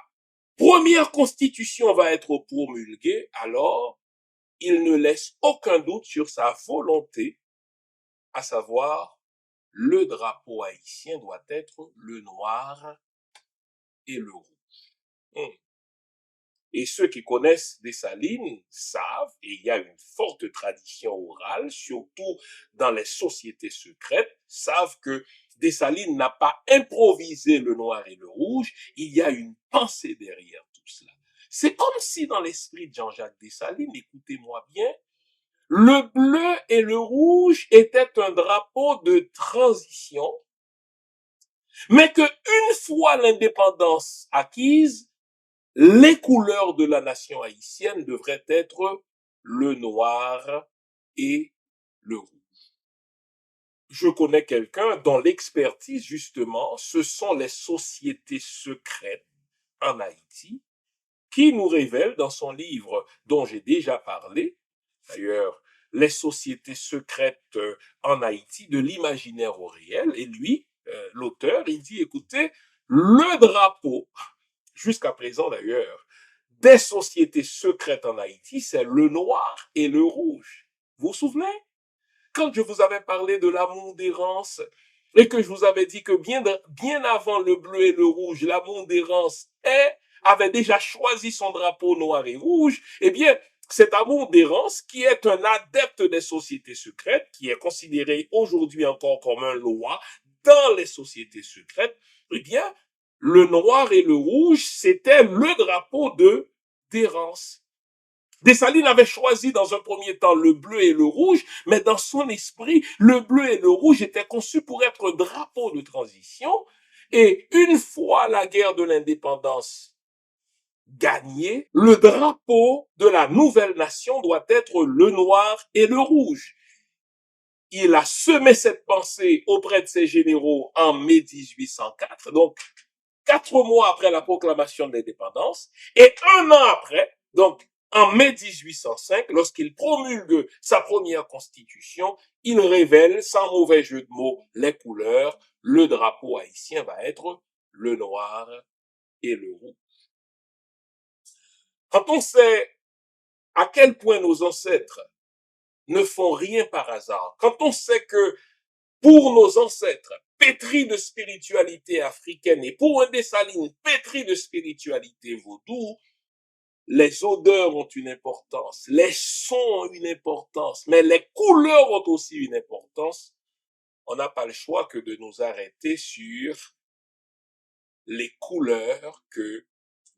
première constitution va être promulguée, alors, il ne laisse aucun doute sur sa volonté, à savoir, le drapeau haïtien doit être le noir et le rouge. Et ceux qui connaissent Dessalines savent, et il y a une forte tradition orale, surtout dans les sociétés secrètes, savent que Dessalines n'a pas improvisé le noir et le rouge, il y a une pensée derrière tout cela. C'est comme si dans l'esprit de Jean-Jacques Dessalines, écoutez-moi bien, le bleu et le rouge étaient un drapeau de transition, mais que une fois l'indépendance acquise, les couleurs de la nation haïtienne devraient être le noir et le rouge. Je connais quelqu'un dont l'expertise, justement, ce sont les sociétés secrètes en Haïti, qui nous révèle dans son livre dont j'ai déjà parlé, d'ailleurs, les sociétés secrètes en Haïti, de l'imaginaire au réel, et lui, l'auteur, il dit, écoutez, le drapeau, jusqu'à présent d'ailleurs, des sociétés secrètes en Haïti, c'est le noir et le rouge. Vous vous souvenez? Quand je vous avais parlé de l'amour d'errance et que je vous avais dit que bien avant le bleu et le rouge, l'amour d'errance avait déjà choisi son drapeau noir et rouge, eh bien, cet amour d'errance, qui est un adepte des sociétés secrètes, qui est considéré aujourd'hui encore comme un loi dans les sociétés secrètes, eh bien, le noir et le rouge, c'était le drapeau de d'errance. Dessalines avait choisi dans un premier temps le bleu et le rouge, mais dans son esprit, le bleu et le rouge étaient conçus pour être drapeau de transition. Et une fois la guerre de l'indépendance gagnée, le drapeau de la nouvelle nation doit être le noir et le rouge. Il a semé cette pensée auprès de ses généraux en mai 1804, donc 4 mois après la proclamation de l'indépendance, et un an après, donc en mai 1805, lorsqu'il promulgue sa première constitution, il révèle, sans mauvais jeu de mots, les couleurs. Le drapeau haïtien va être le noir et le rouge. Quand on sait à quel point nos ancêtres ne font rien par hasard, quand on sait que pour nos ancêtres pétris de spiritualité africaine et pour un Dessalines pétri de spiritualité vaudou, les odeurs ont une importance, les sons ont une importance, mais les couleurs ont aussi une importance. On n'a pas le choix que de nous arrêter sur les couleurs que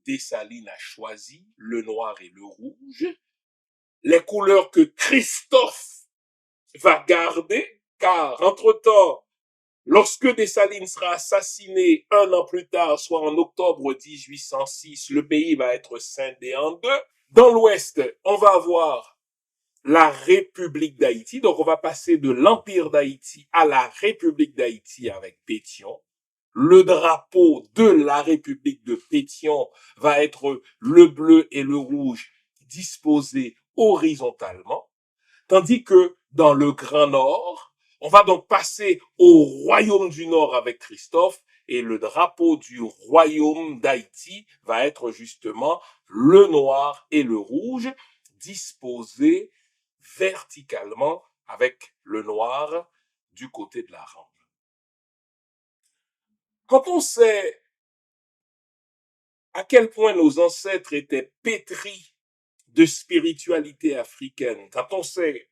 Dessalines a choisies, le noir et le rouge, les couleurs que Christophe va garder, car entre-temps, lorsque Dessalines sera assassiné un an plus tard, soit en octobre 1806, le pays va être scindé en deux. Dans l'Ouest, on va avoir la République d'Haïti, donc on va passer de l'Empire d'Haïti à la République d'Haïti avec Pétion. Le drapeau de la République de Pétion va être le bleu et le rouge disposés horizontalement, tandis que dans le Grand Nord, on va donc passer au Royaume du Nord avec Christophe et le drapeau du Royaume d'Haïti va être justement le noir et le rouge disposés verticalement avec le noir du côté de la rampe. Quand on sait à quel point nos ancêtres étaient pétris de spiritualité africaine, quand on sait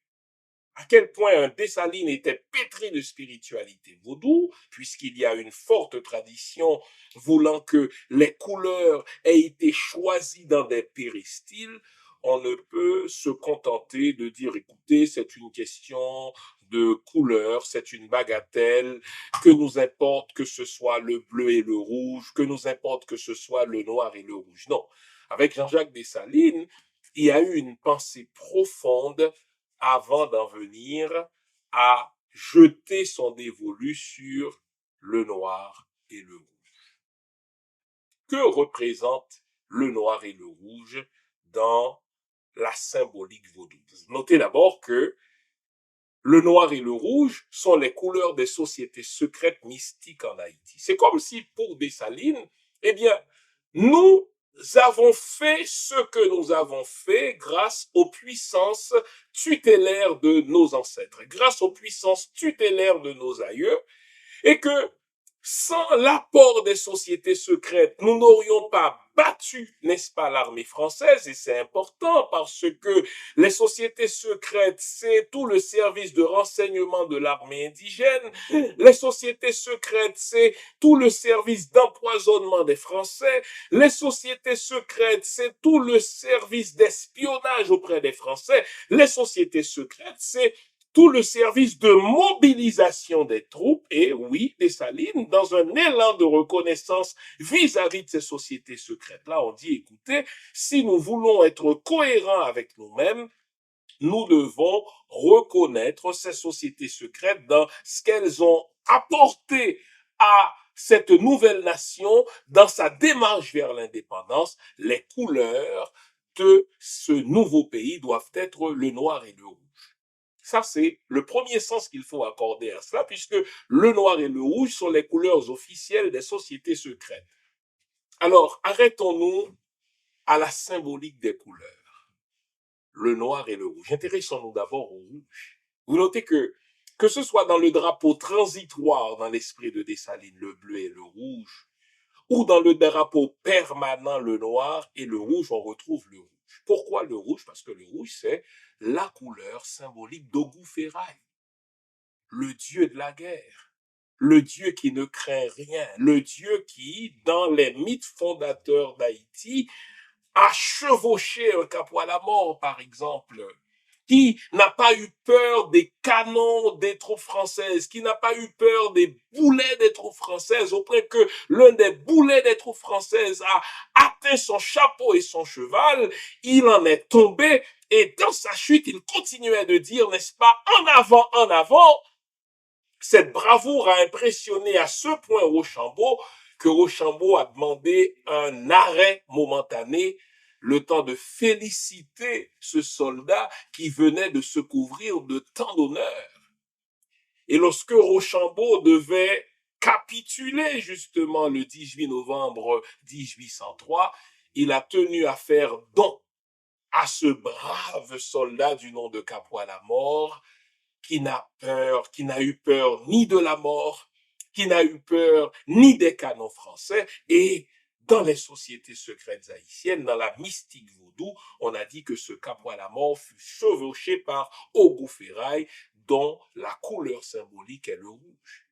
à quel point un Dessalines était pétri de spiritualité vaudou, puisqu'il y a une forte tradition voulant que les couleurs aient été choisies dans des péristyles, on ne peut se contenter de dire, écoutez, c'est une question de couleur, c'est une bagatelle, que nous importe que ce soit le bleu et le rouge, que nous importe que ce soit le noir et le rouge. Non. Avec Jean-Jacques Dessalines, il y a eu une pensée profonde avant d'en venir à jeter son dévolu sur le noir et le rouge. Que représente le noir et le rouge dans la symbolique vaudou? Notez d'abord que le noir et le rouge sont les couleurs des sociétés secrètes mystiques en Haïti. C'est comme si pour Dessalines, eh bien, nous avons fait ce que nous avons fait grâce aux puissances tutélaires de nos ancêtres, grâce aux puissances tutélaires de nos aïeux, et que sans l'apport des sociétés secrètes, nous n'aurions pas battu, n'est-ce pas, l'armée française, et c'est important parce que les sociétés secrètes, c'est tout le service de renseignement de l'armée indigène, les sociétés secrètes, c'est tout le service d'empoisonnement des Français, les sociétés secrètes, c'est tout le service d'espionnage auprès des Français, les sociétés secrètes, c'est tout le service de mobilisation des troupes, et oui, Dessalines, dans un élan de reconnaissance vis-à-vis de ces sociétés secrètes-là, on dit, écoutez, si nous voulons être cohérents avec nous-mêmes, nous devons reconnaître ces sociétés secrètes dans ce qu'elles ont apporté à cette nouvelle nation dans sa démarche vers l'indépendance. Les couleurs de ce nouveau pays doivent être le noir et le rouge. Ça, c'est le premier sens qu'il faut accorder à cela, puisque le noir et le rouge sont les couleurs officielles des sociétés secrètes. Alors, arrêtons-nous à la symbolique des couleurs. Le noir et le rouge. Intéressons-nous d'abord au rouge. Vous notez que ce soit dans le drapeau transitoire dans l'esprit de Dessalines, le bleu et le rouge, ou dans le drapeau permanent, le noir et le rouge, on retrouve le rouge. Pourquoi le rouge? Parce que le rouge, c'est la couleur symbolique d'Ogou Ferraille, le dieu de la guerre, le Dieu qui ne craint rien, le Dieu qui, dans les mythes fondateurs d'Haïti, a chevauché un capot à la mort, par exemple, qui n'a pas eu peur des canons des troupes françaises, qui n'a pas eu peur des boulets des troupes françaises, au point que l'un des boulets des troupes françaises a atteint son chapeau et son cheval, il en est tombé, et dans sa chute, il continuait de dire, n'est-ce pas, en avant, cette bravoure a impressionné à ce point Rochambeau que Rochambeau a demandé un arrêt momentané, le temps de féliciter ce soldat qui venait de se couvrir de tant d'honneur. Et lorsque Rochambeau devait capituler justement le 18 novembre 1803, il a tenu à faire don à ce brave soldat du nom de Capot à la mort, qui n'a eu peur ni de la mort, qui n'a eu peur ni des canons français. Et dans les sociétés secrètes haïtiennes, dans la mystique vaudou, on a dit que ce capot à la mort fut chevauché par Ogou-Ferraille, dont la couleur symbolique est le rouge.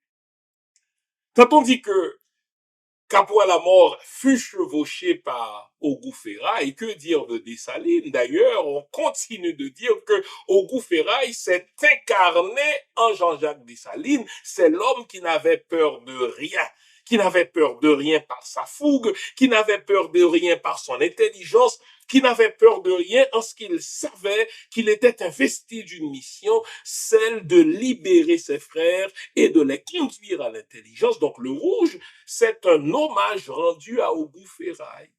Quand on dit que Capot à la mort fut chevauché par Ogou-Ferraille, que dire de Dessalines? D'ailleurs, on continue de dire que Ogou-Ferraille s'est incarné en Jean-Jacques Dessalines. C'est l'homme qui n'avait peur de rien, qui n'avait peur de rien par sa fougue, qui n'avait peur de rien par son intelligence, qui n'avait peur de rien en ce qu'il savait qu'il était investi d'une mission, celle de libérer ses frères et de les conduire à l'intelligence. Donc le rouge, c'est un hommage rendu à Ogou-Ferraille.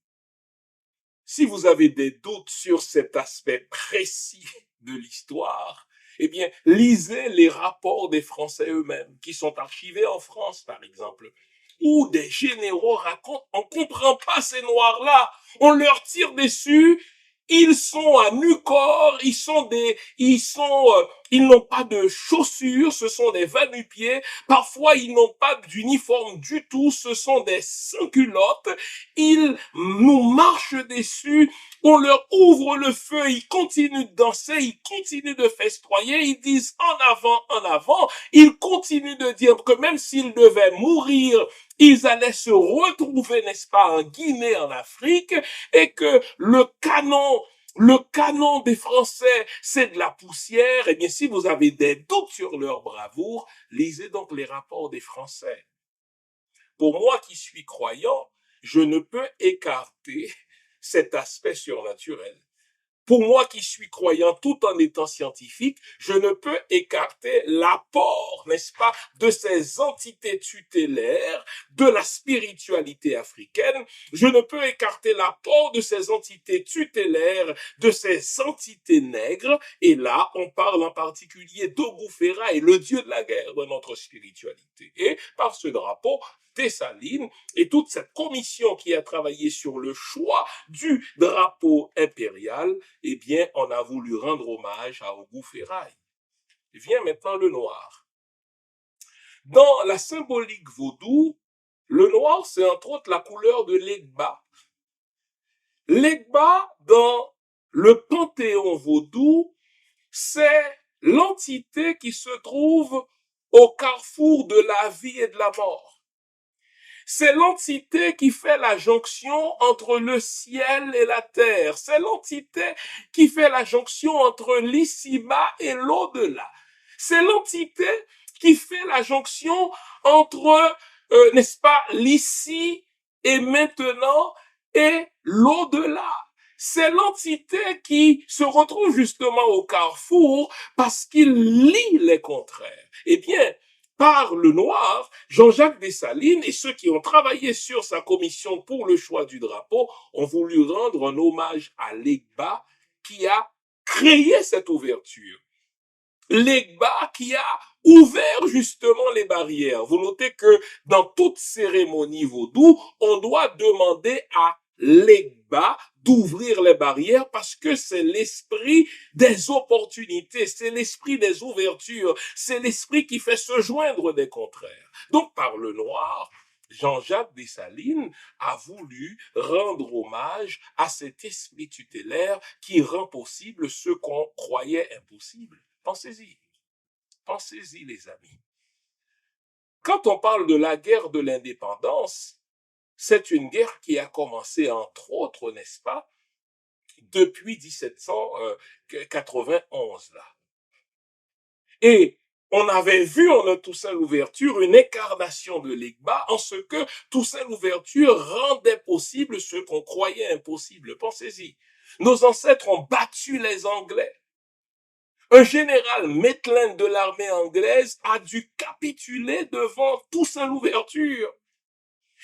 Si vous avez des doutes sur cet aspect précis de l'histoire, eh bien, lisez les rapports des Français eux-mêmes, qui sont archivés en France, par exemple, où des généraux racontent, on ne comprend pas ces noirs-là, on leur tire dessus, ils sont à nu-corps, ils n'ont pas de chaussures, ce sont des va-nu-pieds, parfois ils n'ont pas d'uniforme du tout, ce sont des sans-culottes, ils nous marchent dessus, on leur ouvre le feu, ils continuent de danser, ils continuent de festoyer, ils disent en avant, ils continuent de dire que même s'ils devaient mourir, ils allaient se retrouver, n'est-ce pas, en Guinée, en Afrique, et que le canon des Français, c'est de la poussière. Eh bien, si vous avez des doutes sur leur bravoure, lisez donc les rapports des Français. Pour moi qui suis croyant, je ne peux écarter cet aspect surnaturel. Pour moi qui suis croyant tout en étant scientifique, je ne peux écarter l'apport, n'est-ce pas, de ces entités tutélaires de la spiritualité africaine. Je ne peux écarter l'apport de ces entités tutélaires, de ces entités nègres. Et là, on parle en particulier d'Ogou-Ferraille, le dieu de la guerre de notre spiritualité. Et par ce drapeau, Dessalines et toute cette commission qui a travaillé sur le choix du drapeau impérial, eh bien, on a voulu rendre hommage à Ogou-Ferraille. Vient maintenant le noir. Dans la symbolique vaudou, le noir, c'est entre autres la couleur de l'Egba. L'Egba, dans le panthéon vaudou, c'est l'entité qui se trouve au carrefour de la vie et de la mort. C'est l'entité qui fait la jonction entre le ciel et la terre. C'est l'entité qui fait la jonction entre l'ici-bas et l'au-delà. C'est l'entité qui fait la jonction entre, n'est-ce pas, l'ici et maintenant et l'au-delà. C'est l'entité qui se retrouve justement au carrefour parce qu'il lie les contraires. Eh bien, par le noir, Jean-Jacques Dessalines et ceux qui ont travaillé sur sa commission pour le choix du drapeau ont voulu rendre un hommage à l'Egba qui a créé cette ouverture. L'Egba qui a ouvert justement les barrières. Vous notez que dans toute cérémonie vaudou, on doit demander à l'Egba d'ouvrir les barrières parce que c'est l'esprit des opportunités, c'est l'esprit des ouvertures, c'est l'esprit qui fait se joindre des contraires. Donc par le noir, Jean-Jacques Dessalines a voulu rendre hommage à cet esprit tutélaire qui rend possible ce qu'on croyait impossible. Pensez-y. Pensez-y, les amis. quand on parle de la guerre de l'indépendance, c'est une guerre qui a commencé, entre autres, n'est-ce pas, depuis 1791, là. Et on avait vu en Toussaint Louverture une incarnation de l'Egba en ce que Toussaint Louverture rendait possible ce qu'on croyait impossible. Pensez-y. Nos ancêtres ont battu les Anglais. Un général Maitland de l'armée anglaise a dû capituler devant Toussaint Louverture.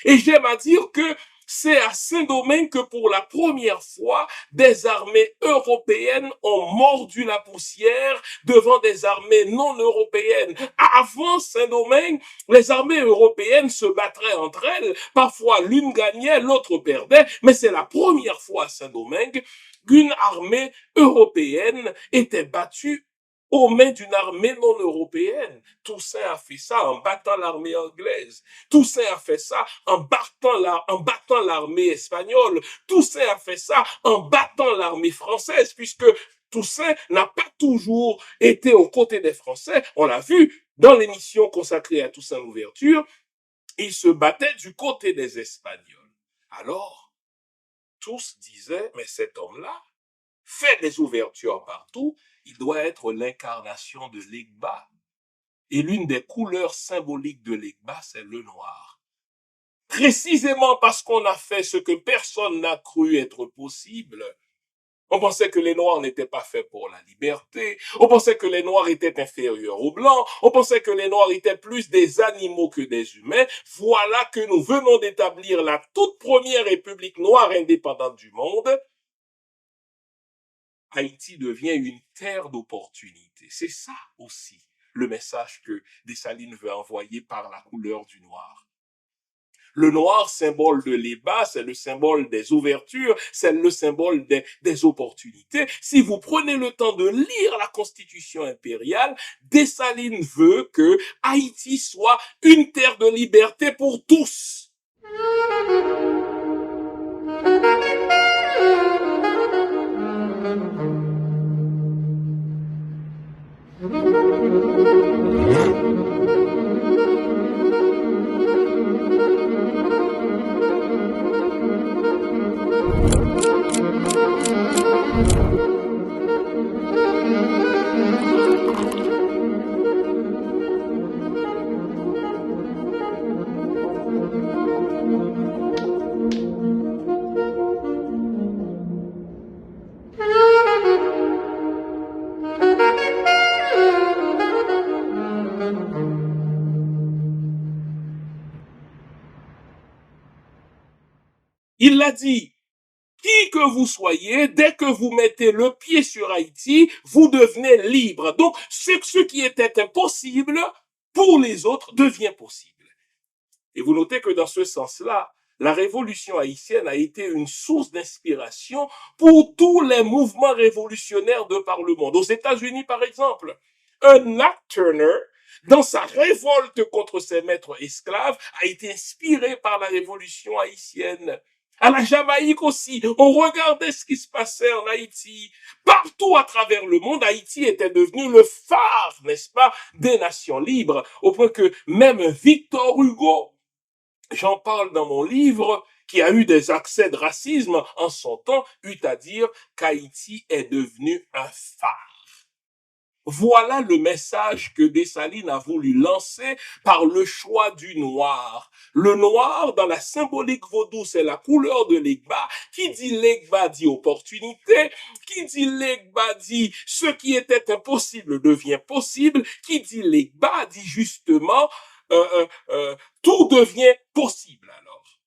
Et j'aime à dire que c'est à Saint-Domingue que pour la première fois, des armées européennes ont mordu la poussière devant des armées non européennes. Avant Saint-Domingue, les armées européennes se battraient entre elles. Parfois, l'une gagnait, l'autre perdait. Mais c'est la première fois à Saint-Domingue qu'une armée européenne était battue aux mains d'une armée non européenne. Toussaint a fait ça en battant l'armée anglaise. Toussaint a fait ça en battant l'armée espagnole. Toussaint a fait ça en battant l'armée française, puisque Toussaint n'a pas toujours été aux côtés des Français. On l'a vu dans l'émission consacrée à Toussaint Louverture, il se battait du côté des Espagnols. Alors, tous disaient, mais cet homme-là fait des ouvertures partout, il doit être l'incarnation de l'Egba. Et l'une des couleurs symboliques de l'Egba, c'est le noir. Précisément parce qu'on a fait ce que personne n'a cru être possible. On pensait que les Noirs n'étaient pas faits pour la liberté. On pensait que les Noirs étaient inférieurs aux Blancs. On pensait que les Noirs étaient plus des animaux que des humains. Voilà que nous venons d'établir la toute première république noire indépendante du monde. Haïti devient une terre d'opportunités. C'est ça aussi le message que Dessalines veut envoyer par la couleur du noir. Le noir, symbole de l'Egba, c'est le symbole des ouvertures, c'est le symbole des opportunités. Si vous prenez le temps de lire la Constitution impériale, Dessalines veut que Haïti soit une terre de liberté pour tous. Il l'a dit, qui que vous soyez, dès que vous mettez le pied sur Haïti, vous devenez libre. Donc, ce qui était impossible pour les autres devient possible. Et vous notez que dans ce sens-là, la révolution haïtienne a été une source d'inspiration pour tous les mouvements révolutionnaires de par le monde. Aux États-Unis, par exemple, un Nat Turner, dans sa révolte contre ses maîtres esclaves, a été inspiré par la révolution haïtienne. À la Jamaïque aussi, on regardait ce qui se passait en Haïti. Partout à travers le monde, Haïti était devenu le phare, n'est-ce pas, des nations libres, au point que même Victor Hugo, j'en parle dans mon livre, qui a eu des accès de racisme en son temps, eut à dire qu'Haïti est devenu un phare. Voilà le message que Dessalines a voulu lancer par le choix du noir. Le noir, dans la symbolique vaudou, c'est la couleur de l'Egba. Qui dit l'Egba dit opportunité. Qui dit l'Egba dit ce qui était impossible devient possible. Qui dit l'Egba dit justement tout devient possible alors.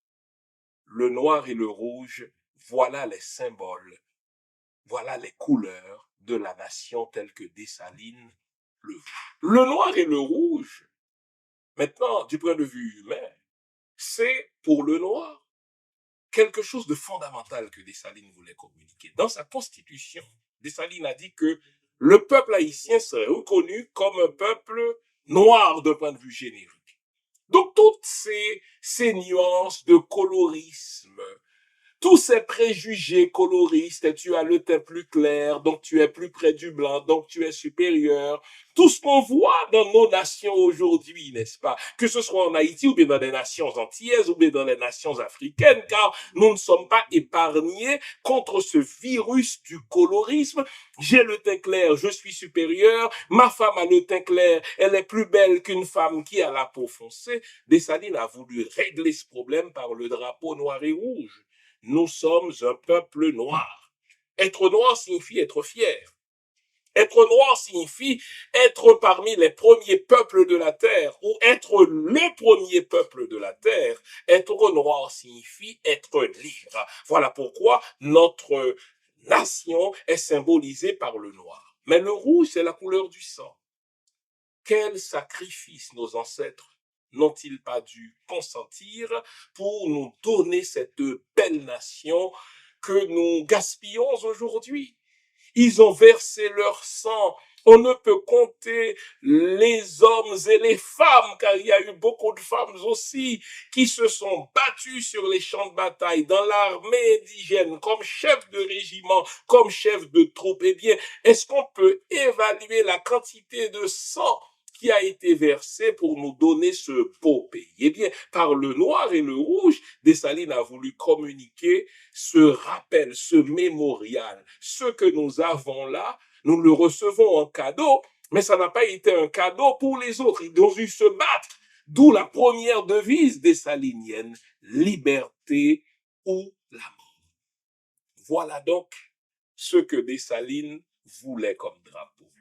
Le noir et le rouge, voilà les symboles, voilà les couleurs de la nation telle que Dessalines le voit. Le noir et le rouge, maintenant, du point de vue humain, c'est pour le noir quelque chose de fondamental que Dessalines voulait communiquer. Dans sa constitution, Dessalines a dit que le peuple haïtien serait reconnu comme un peuple noir d'un point de vue générique. Donc toutes ces nuances de colorisme, tous ces préjugés coloristes, tu as le teint plus clair, donc tu es plus près du blanc, donc tu es supérieur. Tout ce qu'on voit dans nos nations aujourd'hui, n'est-ce pas? Que ce soit en Haïti ou bien dans les nations antillaises ou bien dans les nations africaines, car nous ne sommes pas épargnés contre ce virus du colorisme. J'ai le teint clair, je suis supérieur. Ma femme a le teint clair, elle est plus belle qu'une femme qui a la peau foncée. Dessalines a voulu régler ce problème par le drapeau noir et rouge. Nous sommes un peuple noir. Être noir signifie être fier. Être noir signifie être parmi les premiers peuples de la terre ou être le premier peuple de la terre. Être noir signifie être libre. Voilà pourquoi notre nation est symbolisée par le noir. Mais le rouge, c'est la couleur du sang. Quel sacrifice nos ancêtres n'ont-ils pas dû consentir pour nous donner cette belle nation que nous gaspillons aujourd'hui? Ils ont versé leur sang. On ne peut compter les hommes et les femmes, car il y a eu beaucoup de femmes aussi qui se sont battues sur les champs de bataille, dans l'armée indigène, comme chef de régiment, comme chef de troupe. Eh bien, est-ce qu'on peut évaluer la quantité de sang qui a été versé pour nous donner ce beau pays? Eh bien, par le noir et le rouge, Dessalines a voulu communiquer ce rappel, ce mémorial. Ce que nous avons là, nous le recevons en cadeau, mais ça n'a pas été un cadeau pour les autres. Ils ont dû se battre. D'où la première devise dessalinienne, liberté ou la mort. Voilà donc ce que Dessalines voulait comme drapeau.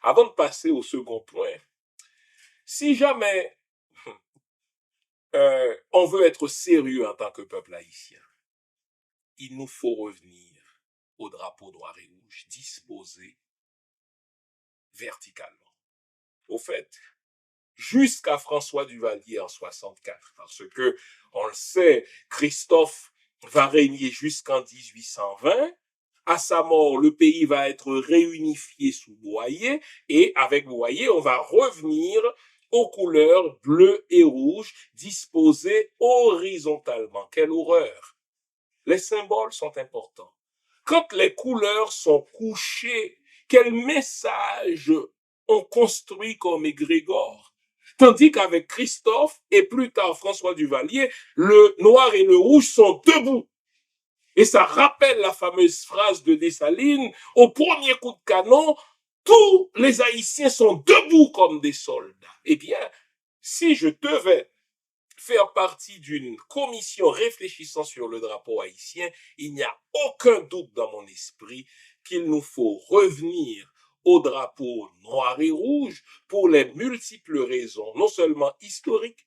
Avant de passer au second point, si jamais on veut être sérieux en tant que peuple haïtien, il nous faut revenir au drapeau noir et rouge disposé verticalement. Au fait, jusqu'à François Duvalier en 64, parce que, on le sait, Christophe va régner jusqu'en 1820. À sa mort, le pays va être réunifié sous Boyer, et avec Boyer, on va revenir aux couleurs bleu et rouge disposées horizontalement. Quelle horreur! Les symboles sont importants. Quand les couleurs sont couchées, quel message on construit comme égrégore? Tandis qu'avec Christophe et plus tard François Duvalier, le noir et le rouge sont debout. Et ça rappelle la fameuse phrase de Dessalines, au premier coup de canon, tous les Haïtiens sont debout comme des soldats. Eh bien, si je devais faire partie d'une commission réfléchissant sur le drapeau haïtien, il n'y a aucun doute dans mon esprit qu'il nous faut revenir au drapeau noir et rouge pour les multiples raisons, non seulement historiques,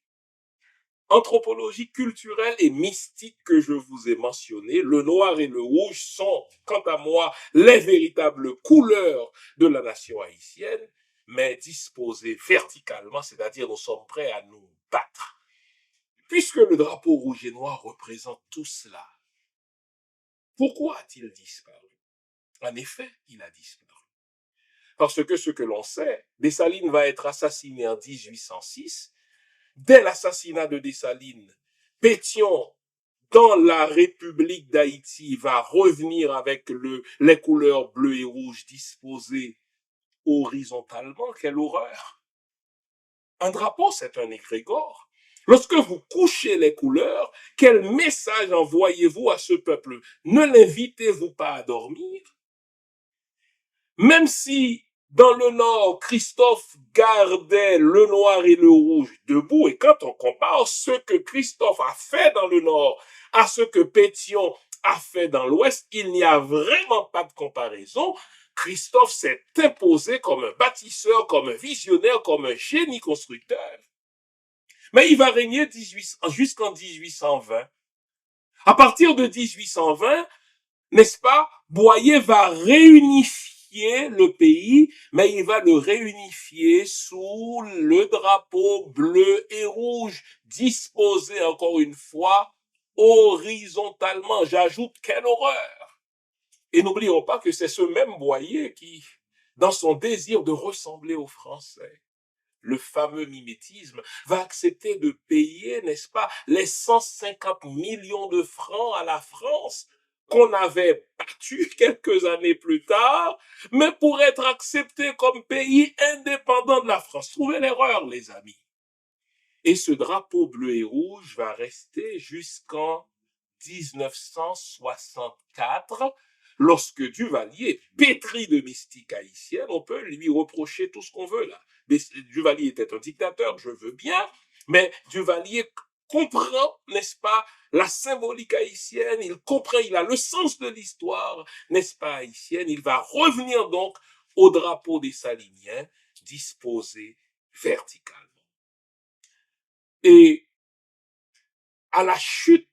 anthropologiques, culturelles et mystiques que je vous ai mentionnées. Le noir et le rouge sont, quant à moi, les véritables couleurs de la nation haïtienne, mais disposées verticalement, c'est-à-dire nous sommes prêts à nous battre. Puisque le drapeau rouge et noir représente tout cela, pourquoi a-t-il disparu? En effet, il a disparu. Parce que ce que l'on sait, Dessalines va être assassiné en 1806. Dès l'assassinat de Dessalines, Pétion, dans la République d'Haïti, va revenir avec les couleurs bleu et rouge disposées horizontalement. Quelle horreur! Un drapeau, c'est un égrégore. Lorsque vous couchez les couleurs, quel message envoyez-vous à ce peuple? Ne l'invitez-vous pas à dormir? Même si dans le Nord, Christophe gardait le noir et le rouge debout, et quand on compare ce que Christophe a fait dans le Nord à ce que Pétion a fait dans l'Ouest, il n'y a vraiment pas de comparaison. Christophe s'est imposé comme un bâtisseur, comme un visionnaire, comme un génie constructeur. Mais il va régner jusqu'en 1820. À partir de 1820, n'est-ce pas, Boyer va réunifier le pays, mais il va le réunifier sous le drapeau bleu et rouge, disposé encore une fois horizontalement. J'ajoute, quelle horreur! Et n'oublions pas que c'est ce même Boyer qui, dans son désir de ressembler aux Français, le fameux mimétisme, va accepter de payer, n'est-ce pas, les 150 millions de francs à la France qu'on avait battu quelques années plus tard, mais pour être accepté comme pays indépendant de la France. Trouvez l'erreur, les amis. Et ce drapeau bleu et rouge va rester jusqu'en 1964, lorsque Duvalier, pétri de mystique haïtienne, on peut lui reprocher tout ce qu'on veut là. Mais Duvalier était un dictateur, je veux bien, mais Duvalier comprend, n'est-ce pas, la symbolique haïtienne, il comprend, il a le sens de l'histoire, n'est-ce pas, haïtienne. Il va revenir donc au drapeau des Saliniens, disposé verticalement. Et à la chute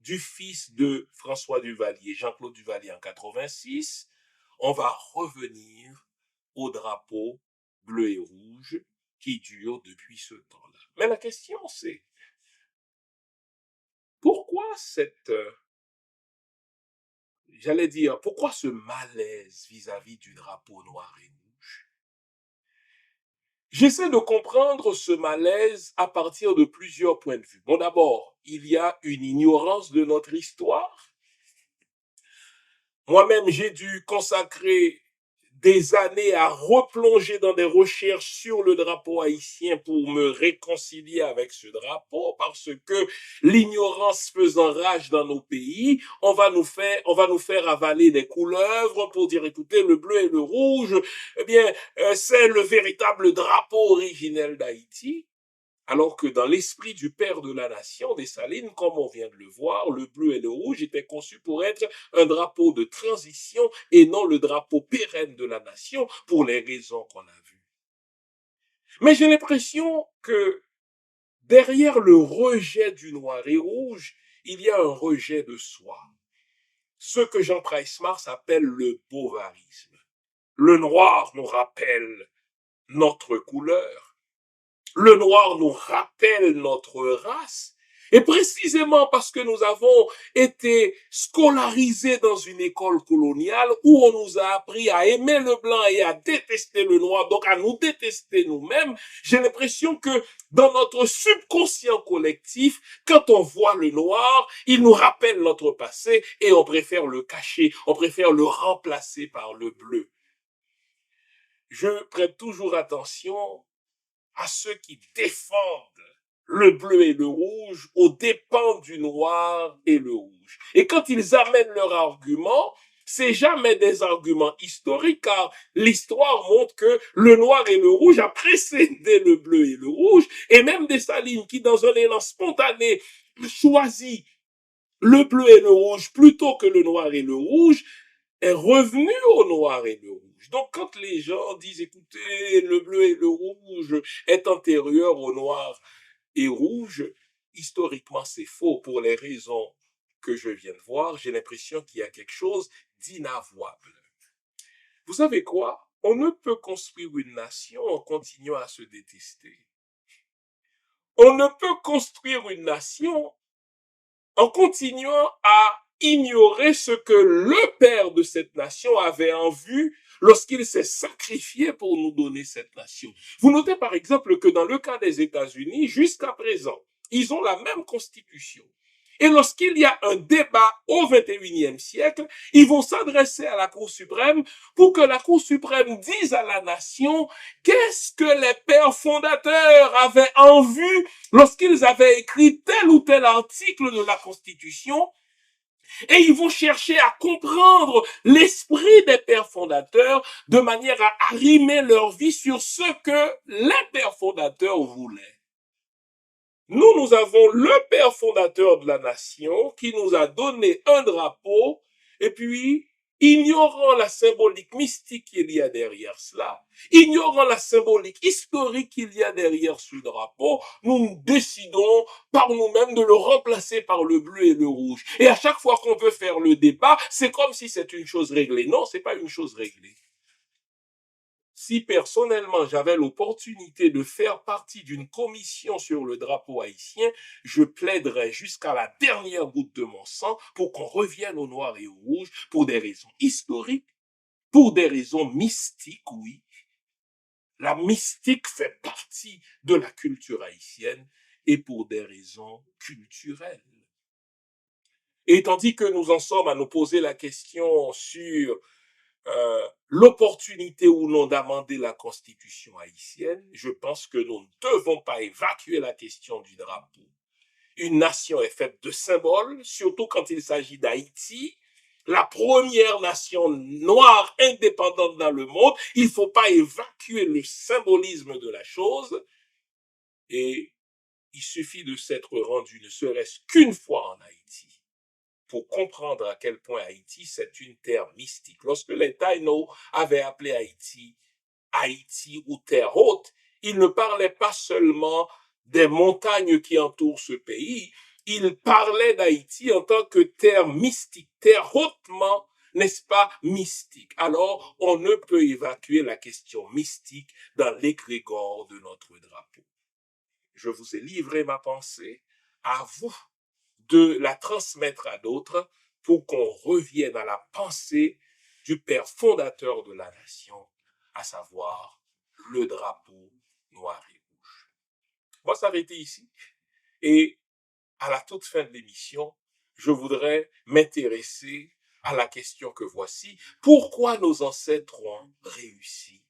du fils de François Duvalier, Jean-Claude Duvalier en 86, on va revenir au drapeau bleu et rouge qui dure depuis ce temps-là. Mais la question c'est, pourquoi pourquoi ce malaise vis-à-vis du drapeau noir et rouge? J'essaie de comprendre ce malaise à partir de plusieurs points de vue. Bon, d'abord, il y a une ignorance de notre histoire. Moi-même, j'ai dû consacrer des années à replonger dans des recherches sur le drapeau haïtien pour me réconcilier avec ce drapeau, parce que l'ignorance faisant rage dans nos pays, on va nous faire avaler des couleuvres pour dire, écoutez, le bleu et le rouge, eh bien, c'est le véritable drapeau originel d'Haïti. Alors que dans l'esprit du père de la nation, Dessalines, comme on vient de le voir, le bleu et le rouge étaient conçus pour être un drapeau de transition et non le drapeau pérenne de la nation pour les raisons qu'on a vues. Mais j'ai l'impression que derrière le rejet du noir et rouge, il y a un rejet de soi. Ce que Jean Price-Mars appelle le bovarisme. Le noir nous rappelle notre couleur. Le noir nous rappelle notre race. Et précisément parce que nous avons été scolarisés dans une école coloniale où on nous a appris à aimer le blanc et à détester le noir, donc à nous détester nous-mêmes, j'ai l'impression que dans notre subconscient collectif, quand on voit le noir, il nous rappelle notre passé et on préfère le cacher, on préfère le remplacer par le bleu. Je prête toujours attention à ceux qui défendent le bleu et le rouge aux dépens du noir et le rouge. Et quand ils amènent leurs arguments, c'est jamais des arguments historiques, car l'histoire montre que le noir et le rouge a précédé le bleu et le rouge, et même Dessalines qui, dans un élan spontané, choisit le bleu et le rouge plutôt que le noir et le rouge, est revenu au noir et le rouge. Donc, quand les gens disent, écoutez, le bleu et le rouge est antérieur au noir et rouge, historiquement, c'est faux pour les raisons que je viens de voir. J'ai l'impression qu'il y a quelque chose d'inavouable. Vous savez quoi? On ne peut construire une nation en continuant à se détester. On ne peut construire une nation en continuant à ignorer ce que le père de cette nation avait en vue lorsqu'il s'est sacrifié pour nous donner cette nation. Vous notez par exemple que dans le cas des États-Unis, jusqu'à présent, ils ont la même constitution. Et lorsqu'il y a un débat au XXIe siècle, ils vont s'adresser à la Cour suprême pour que la Cour suprême dise à la nation qu'est-ce que les pères fondateurs avaient en vue lorsqu'ils avaient écrit tel ou tel article de la Constitution. Et ils vont chercher à comprendre l'esprit des pères fondateurs de manière à arrimer leur vie sur ce que les pères fondateurs voulaient. Nous avons le père fondateur de la nation qui nous a donné un drapeau et puis, ignorant la symbolique mystique qu'il y a derrière cela, ignorant la symbolique historique qu'il y a derrière ce drapeau, nous décidons par nous-mêmes de le remplacer par le bleu et le rouge. Et à chaque fois qu'on veut faire le débat, c'est comme si c'est une chose réglée. Non, c'est pas une chose réglée. Si personnellement j'avais l'opportunité de faire partie d'une commission sur le drapeau haïtien, je plaiderais jusqu'à la dernière goutte de mon sang pour qu'on revienne au noir et au rouge pour des raisons historiques, pour des raisons mystiques, oui, La mystique fait partie de la culture haïtienne et pour des raisons culturelles. Et tandis que nous en sommes à nous poser la question sur l'opportunité ou non d'amender la constitution haïtienne, je pense que nous ne devons pas évacuer la question du drapeau. Une nation est faite de symboles, surtout quand il s'agit d'Haïti, la première nation noire indépendante dans le monde. Il ne faut pas évacuer le symbolisme de la chose. Et il suffit de s'être rendu ne serait-ce qu'une fois en Haïti pour comprendre à quel point Haïti, c'est une terre mystique. Lorsque les Taïnos avaient appelé Haïti ou terre haute, ils ne parlaient pas seulement des montagnes qui entourent ce pays, ils parlaient d'Haïti en tant que terre mystique, terre hautement, n'est-ce pas, mystique. Alors, on ne peut évacuer la question mystique dans l'égrégore de notre drapeau. Je vous ai livré ma pensée, à vous de la transmettre à d'autres pour qu'on revienne à la pensée du père fondateur de la nation, à savoir le drapeau noir et rouge. On va s'arrêter ici et à la toute fin de l'émission, je voudrais m'intéresser à la question que voici. Pourquoi nos ancêtres ont réussi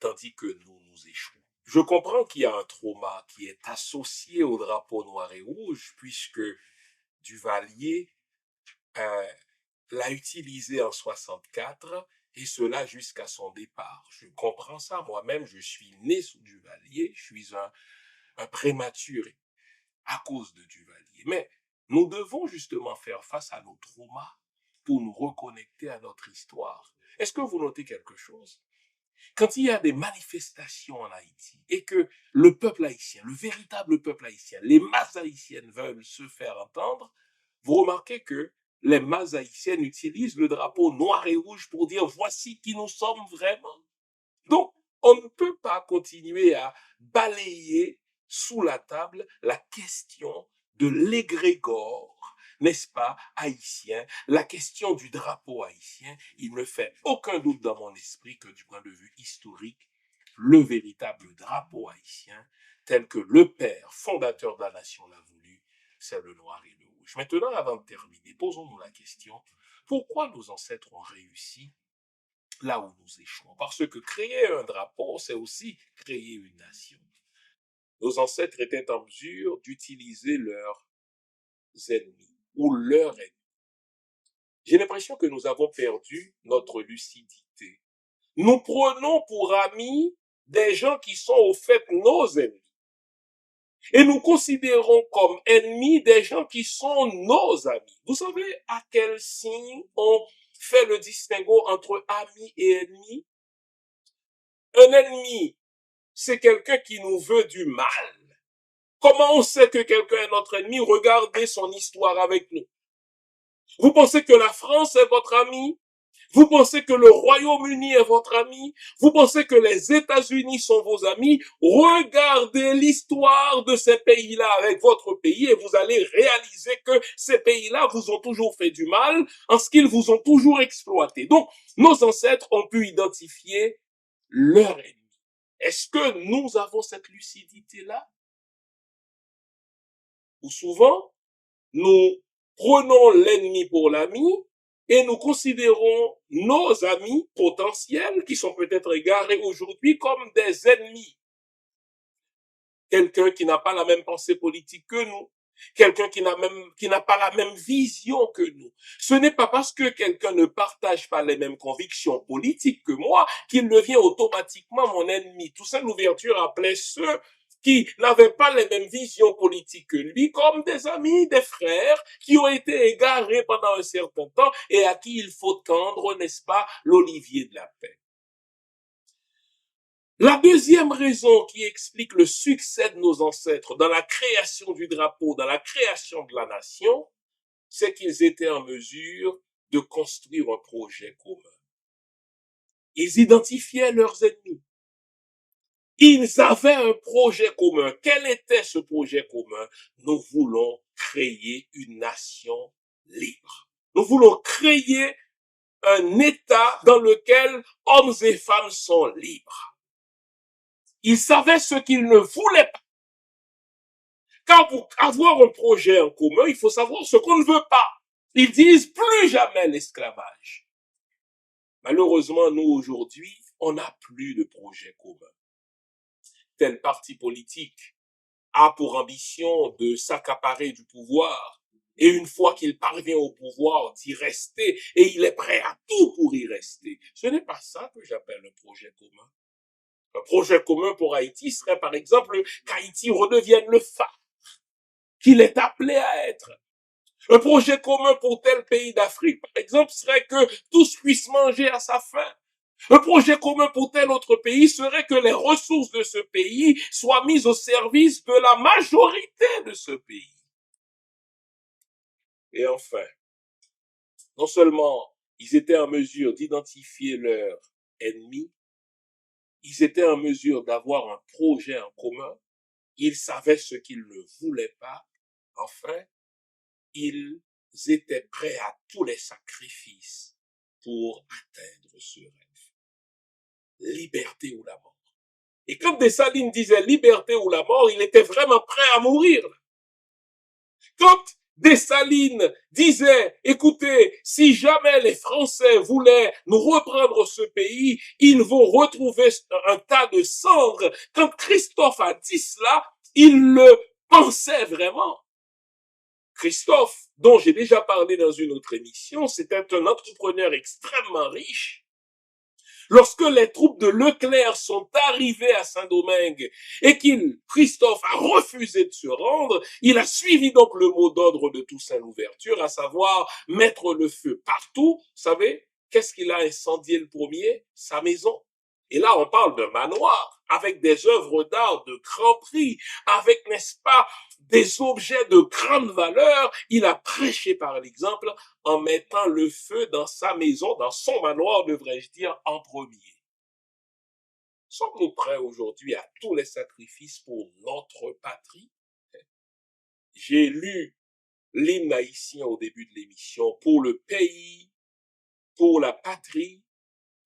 tandis que nous échouons? Je comprends qu'il y a un trauma qui est associé au drapeau noir et rouge puisque Duvalier l'a utilisé en 64 et cela jusqu'à son départ. Je comprends ça. Moi-même, je suis né sous Duvalier. Je suis un prématuré à cause de Duvalier. Mais nous devons justement faire face à nos traumas pour nous reconnecter à notre histoire. Est-ce que vous notez quelque chose? Quand il y a des manifestations en Haïti et que le peuple haïtien, le véritable peuple haïtien, les masses haïtiennes veulent se faire entendre, vous remarquez que les masses haïtiennes utilisent le drapeau noir et rouge pour dire voici qui nous sommes vraiment. Donc, on ne peut pas continuer à balayer sous la table la question de l'égrégore, n'est-ce pas, haïtien, la question du drapeau haïtien. Il ne fait aucun doute dans mon esprit que du point de vue historique, le véritable drapeau haïtien, tel que le père fondateur de la nation l'a voulu, c'est le noir et le rouge. Maintenant, avant de terminer, posons-nous la question, pourquoi nos ancêtres ont réussi là où nous échouons? Parce que créer un drapeau, c'est aussi créer une nation. Nos ancêtres étaient en mesure d'utiliser leurs ennemis ou leurs ennemis. J'ai l'impression que nous avons perdu notre lucidité. Nous prenons pour amis des gens qui sont au fait nos ennemis. Et nous considérons comme ennemis des gens qui sont nos amis. Vous savez à quel signe on fait le distinguo entre amis et ennemis? Un ennemi, c'est quelqu'un qui nous veut du mal. Comment on sait que quelqu'un est notre ennemi? Regardez son histoire avec nous. Vous pensez que la France est votre ami? Vous pensez que le Royaume-Uni est votre ami? Vous pensez que les États-Unis sont vos amis? Regardez l'histoire de ces pays-là avec votre pays et vous allez réaliser que ces pays-là vous ont toujours fait du mal en ce qu'ils vous ont toujours exploité. Donc, nos ancêtres ont pu identifier leur ennemi. Est-ce que nous avons cette lucidité-là? Ou souvent, nous prenons l'ennemi pour l'ami et nous considérons nos amis potentiels, qui sont peut-être égarés aujourd'hui, comme des ennemis. Quelqu'un qui n'a pas la même pensée politique que nous, quelqu'un qui n'a pas la même vision que nous. Ce n'est pas parce que quelqu'un ne partage pas les mêmes convictions politiques que moi qu'il devient automatiquement mon ennemi. Toussaint Louverture appelait ceux qui n'avaient pas les mêmes visions politiques que lui comme des amis, des frères qui ont été égarés pendant un certain temps et à qui il faut tendre, n'est-ce pas, l'olivier de la paix. La deuxième raison qui explique le succès de nos ancêtres dans la création du drapeau, dans la création de la nation, c'est qu'ils étaient en mesure de construire un projet commun. Ils identifiaient leurs ennemis. Ils avaient un projet commun. Quel était ce projet commun? Nous voulons créer une nation libre. Nous voulons créer un État dans lequel hommes et femmes sont libres. Ils savaient ce qu'ils ne voulaient pas. Car pour avoir un projet en commun, il faut savoir ce qu'on ne veut pas. Ils disent plus jamais l'esclavage. Malheureusement, nous, aujourd'hui, on n'a plus de projet commun. Tel parti politique a pour ambition de s'accaparer du pouvoir et une fois qu'il parvient au pouvoir, d'y rester et il est prêt à tout pour y rester. Ce n'est pas ça que j'appelle un projet commun. Un projet commun pour Haïti serait par exemple qu'Haïti redevienne le phare qu'il est appelé à être. Un projet commun pour tel pays d'Afrique, par exemple, serait que tous puissent manger à sa faim. Un projet commun pour tel autre pays serait que les ressources de ce pays soient mises au service de la majorité de ce pays. Et enfin, non seulement ils étaient en mesure d'identifier leurs ennemis, ils étaient en mesure d'avoir un projet en commun, ils savaient ce qu'ils ne voulaient pas, enfin, ils étaient prêts à tous les sacrifices pour atteindre ce rêve. Liberté ou la mort. Et quand Dessalines disait liberté ou la mort, il était vraiment prêt à mourir. Quand Dessalines disait, écoutez, si jamais les Français voulaient nous reprendre ce pays, ils vont retrouver un tas de cendres. Quand Christophe a dit cela, il le pensait vraiment. Christophe, dont j'ai déjà parlé dans une autre émission, c'était un entrepreneur extrêmement riche. Lorsque les troupes de Leclerc sont arrivées à Saint-Domingue et Christophe a refusé de se rendre, il a suivi donc le mot d'ordre de Toussaint Louverture, à savoir mettre le feu partout. Vous savez, qu'est-ce qu'il a incendié le premier? Sa maison. Et là, on parle d'un manoir avec des œuvres d'art de grand prix, avec, n'est-ce pas, des objets de grande valeur. Il a prêché par l'exemple en mettant le feu dans sa maison, dans son manoir, devrais-je dire, en premier. Sommes-nous prêts aujourd'hui à tous les sacrifices pour notre patrie? J'ai lu l'hymne haïtien au début de l'émission, pour le pays, pour la patrie,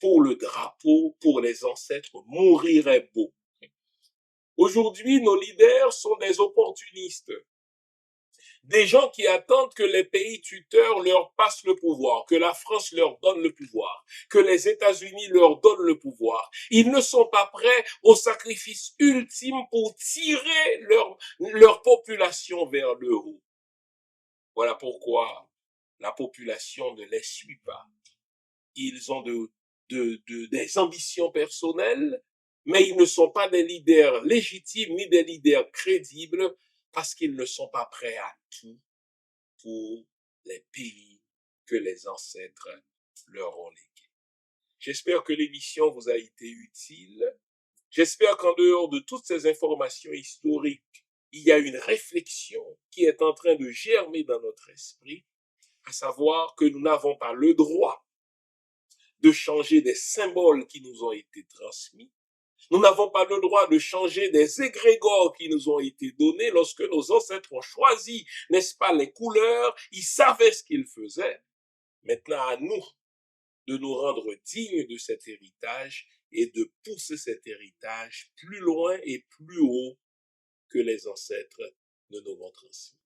pour le drapeau, pour les ancêtres, mourir est beau. Aujourd'hui, nos leaders sont des opportunistes. Des gens qui attendent que les pays tuteurs leur passent le pouvoir, que la France leur donne le pouvoir, que les États-Unis leur donnent le pouvoir. Ils ne sont pas prêts au sacrifice ultime pour tirer leur population vers le haut. Voilà pourquoi la population ne les suit pas. Ils ont des ambitions personnelles, mais ils ne sont pas des leaders légitimes ni des leaders crédibles parce qu'ils ne sont pas prêts à tout pour les pays que les ancêtres leur ont légués. J'espère que l'émission vous a été utile. J'espère qu'en dehors de toutes ces informations historiques, il y a une réflexion qui est en train de germer dans notre esprit, à savoir que nous n'avons pas le droit de changer des symboles qui nous ont été transmis. Nous n'avons pas le droit de changer des égrégores qui nous ont été donnés lorsque nos ancêtres ont choisi, n'est-ce pas, les couleurs, ils savaient ce qu'ils faisaient. Maintenant, à nous de nous rendre dignes de cet héritage et de pousser cet héritage plus loin et plus haut que les ancêtres ne nous ont transmis.